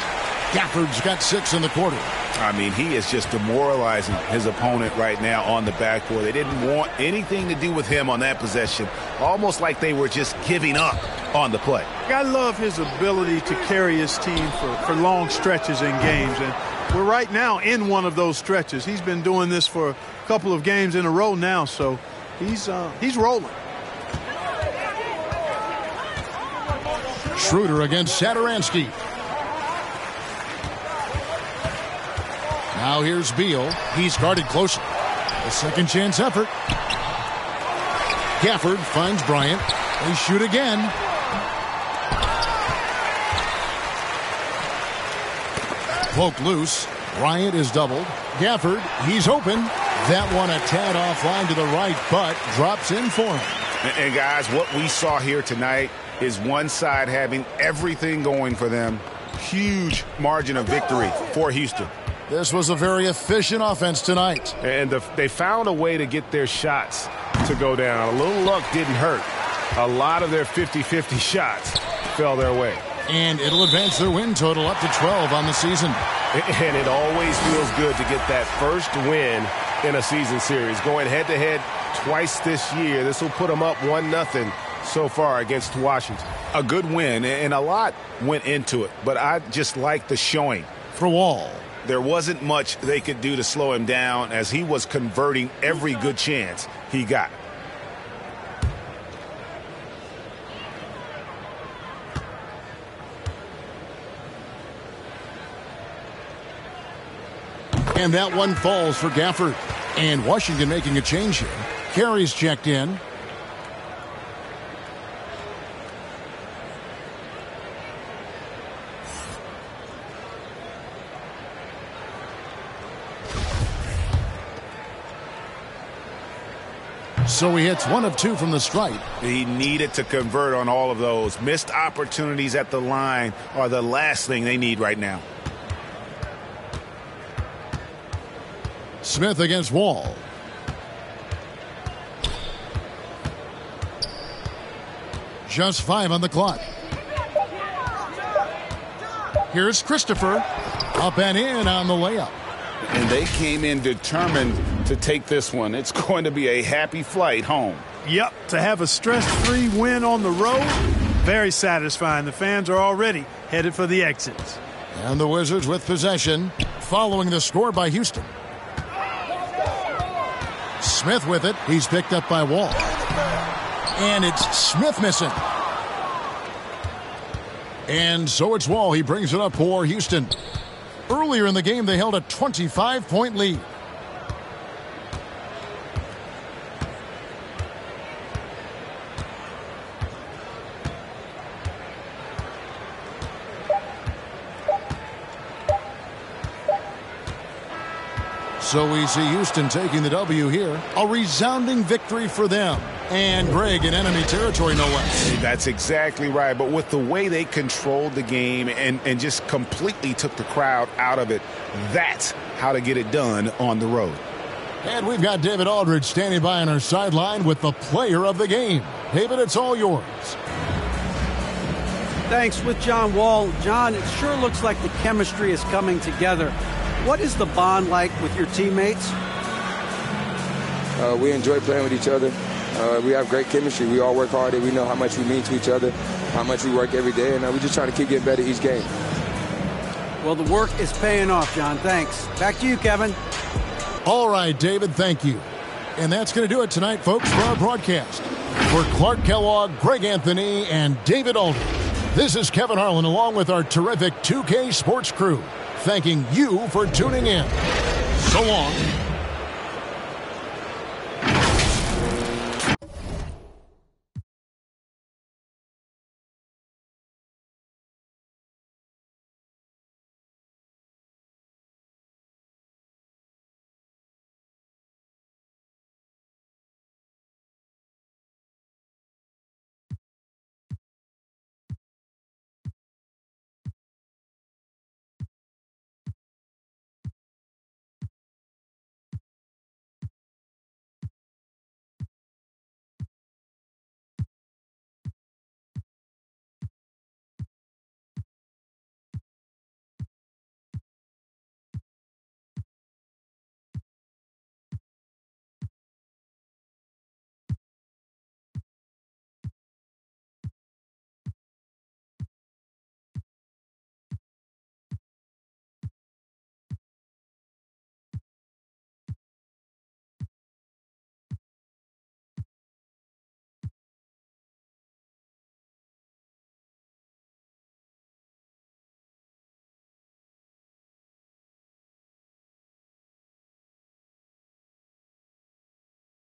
Speaker 1: Gafford's got 6 in the quarter.
Speaker 3: I mean, he is just demoralizing his opponent right now on the backboard. They didn't want anything to do with him on that possession, almost like they were just giving up on the play.
Speaker 4: I love his ability to carry his team for long stretches in games, and we're right now in one of those stretches. He's been doing this for a couple of games in a row now, so he's rolling.
Speaker 1: Schroeder against Satoransky. Now here's Beal. He's guarded closely. A second chance effort. Gafford finds Bryant. They shoot again. Poke loose. Bryant is doubled. Gafford, he's open. That one a tad offline to the right, but drops in for him.
Speaker 3: And guys, what we saw here tonight is one side having everything going for them. Huge margin of victory for Houston.
Speaker 1: This was a very efficient offense tonight.
Speaker 7: And they found a way to get their shots to go down. A little luck didn't hurt. A lot of their 50-50 shots fell their way.
Speaker 1: And it'll advance their win total up to 12 on the season.
Speaker 7: And it always feels good to get that first win in a season series. Going head-to-head twice this year, this will put them up 1-0 so far against Washington.
Speaker 3: A good win, and a lot went into it. But I just like the showing.
Speaker 1: For Wall.
Speaker 3: There wasn't much they could do to slow him down as he was converting every good chance he got.
Speaker 1: And that one falls for Gafford. And Washington making a change here. Carey's checked in. So he hits 1 of 2 from the stripe.
Speaker 3: He needed to convert on all of those. Missed opportunities at the line are the last thing they need right now.
Speaker 1: Smith against Wall. Just 5 on the clock. Here's Christopher. Up and in on the layup.
Speaker 3: And they came in determined to take this one. It's going to be a happy flight home.
Speaker 4: Yep, to have a stress-free win on the road, very satisfying. The fans are already headed for the exits.
Speaker 1: And the Wizards with possession, following the score by Houston. Smith with it. He's picked up by Wall. And it's Smith missing. And so it's Wall. He brings it up for Houston. Earlier in the game, they held a 25-point lead. So we see Houston taking the W here. A resounding victory for them. And Greg in enemy territory, no less.
Speaker 3: That's exactly right. But with the way they controlled the game and just completely took the crowd out of it, that's how to get it done on the road.
Speaker 1: And we've got David Aldridge standing by on our sideline with the player of the game. David, it's all yours.
Speaker 2: Thanks. With John Wall. John, it sure looks like the chemistry is coming together. What is the bond like with your teammates?
Speaker 15: We enjoy playing with each other. We have great chemistry. We all work hard, and we know how much we mean to each other, how much we work every day, and we just try to keep getting better each game.
Speaker 2: Well, the work is paying off, John. Thanks. Back to you, Kevin.
Speaker 1: All right, David, thank you. And that's going to do it tonight, folks, for our broadcast. For Clark Kellogg, Greg Anthony, and David Aldridge, this is Kevin Harlan along with our terrific 2K Sports crew, thanking you for tuning in. So long.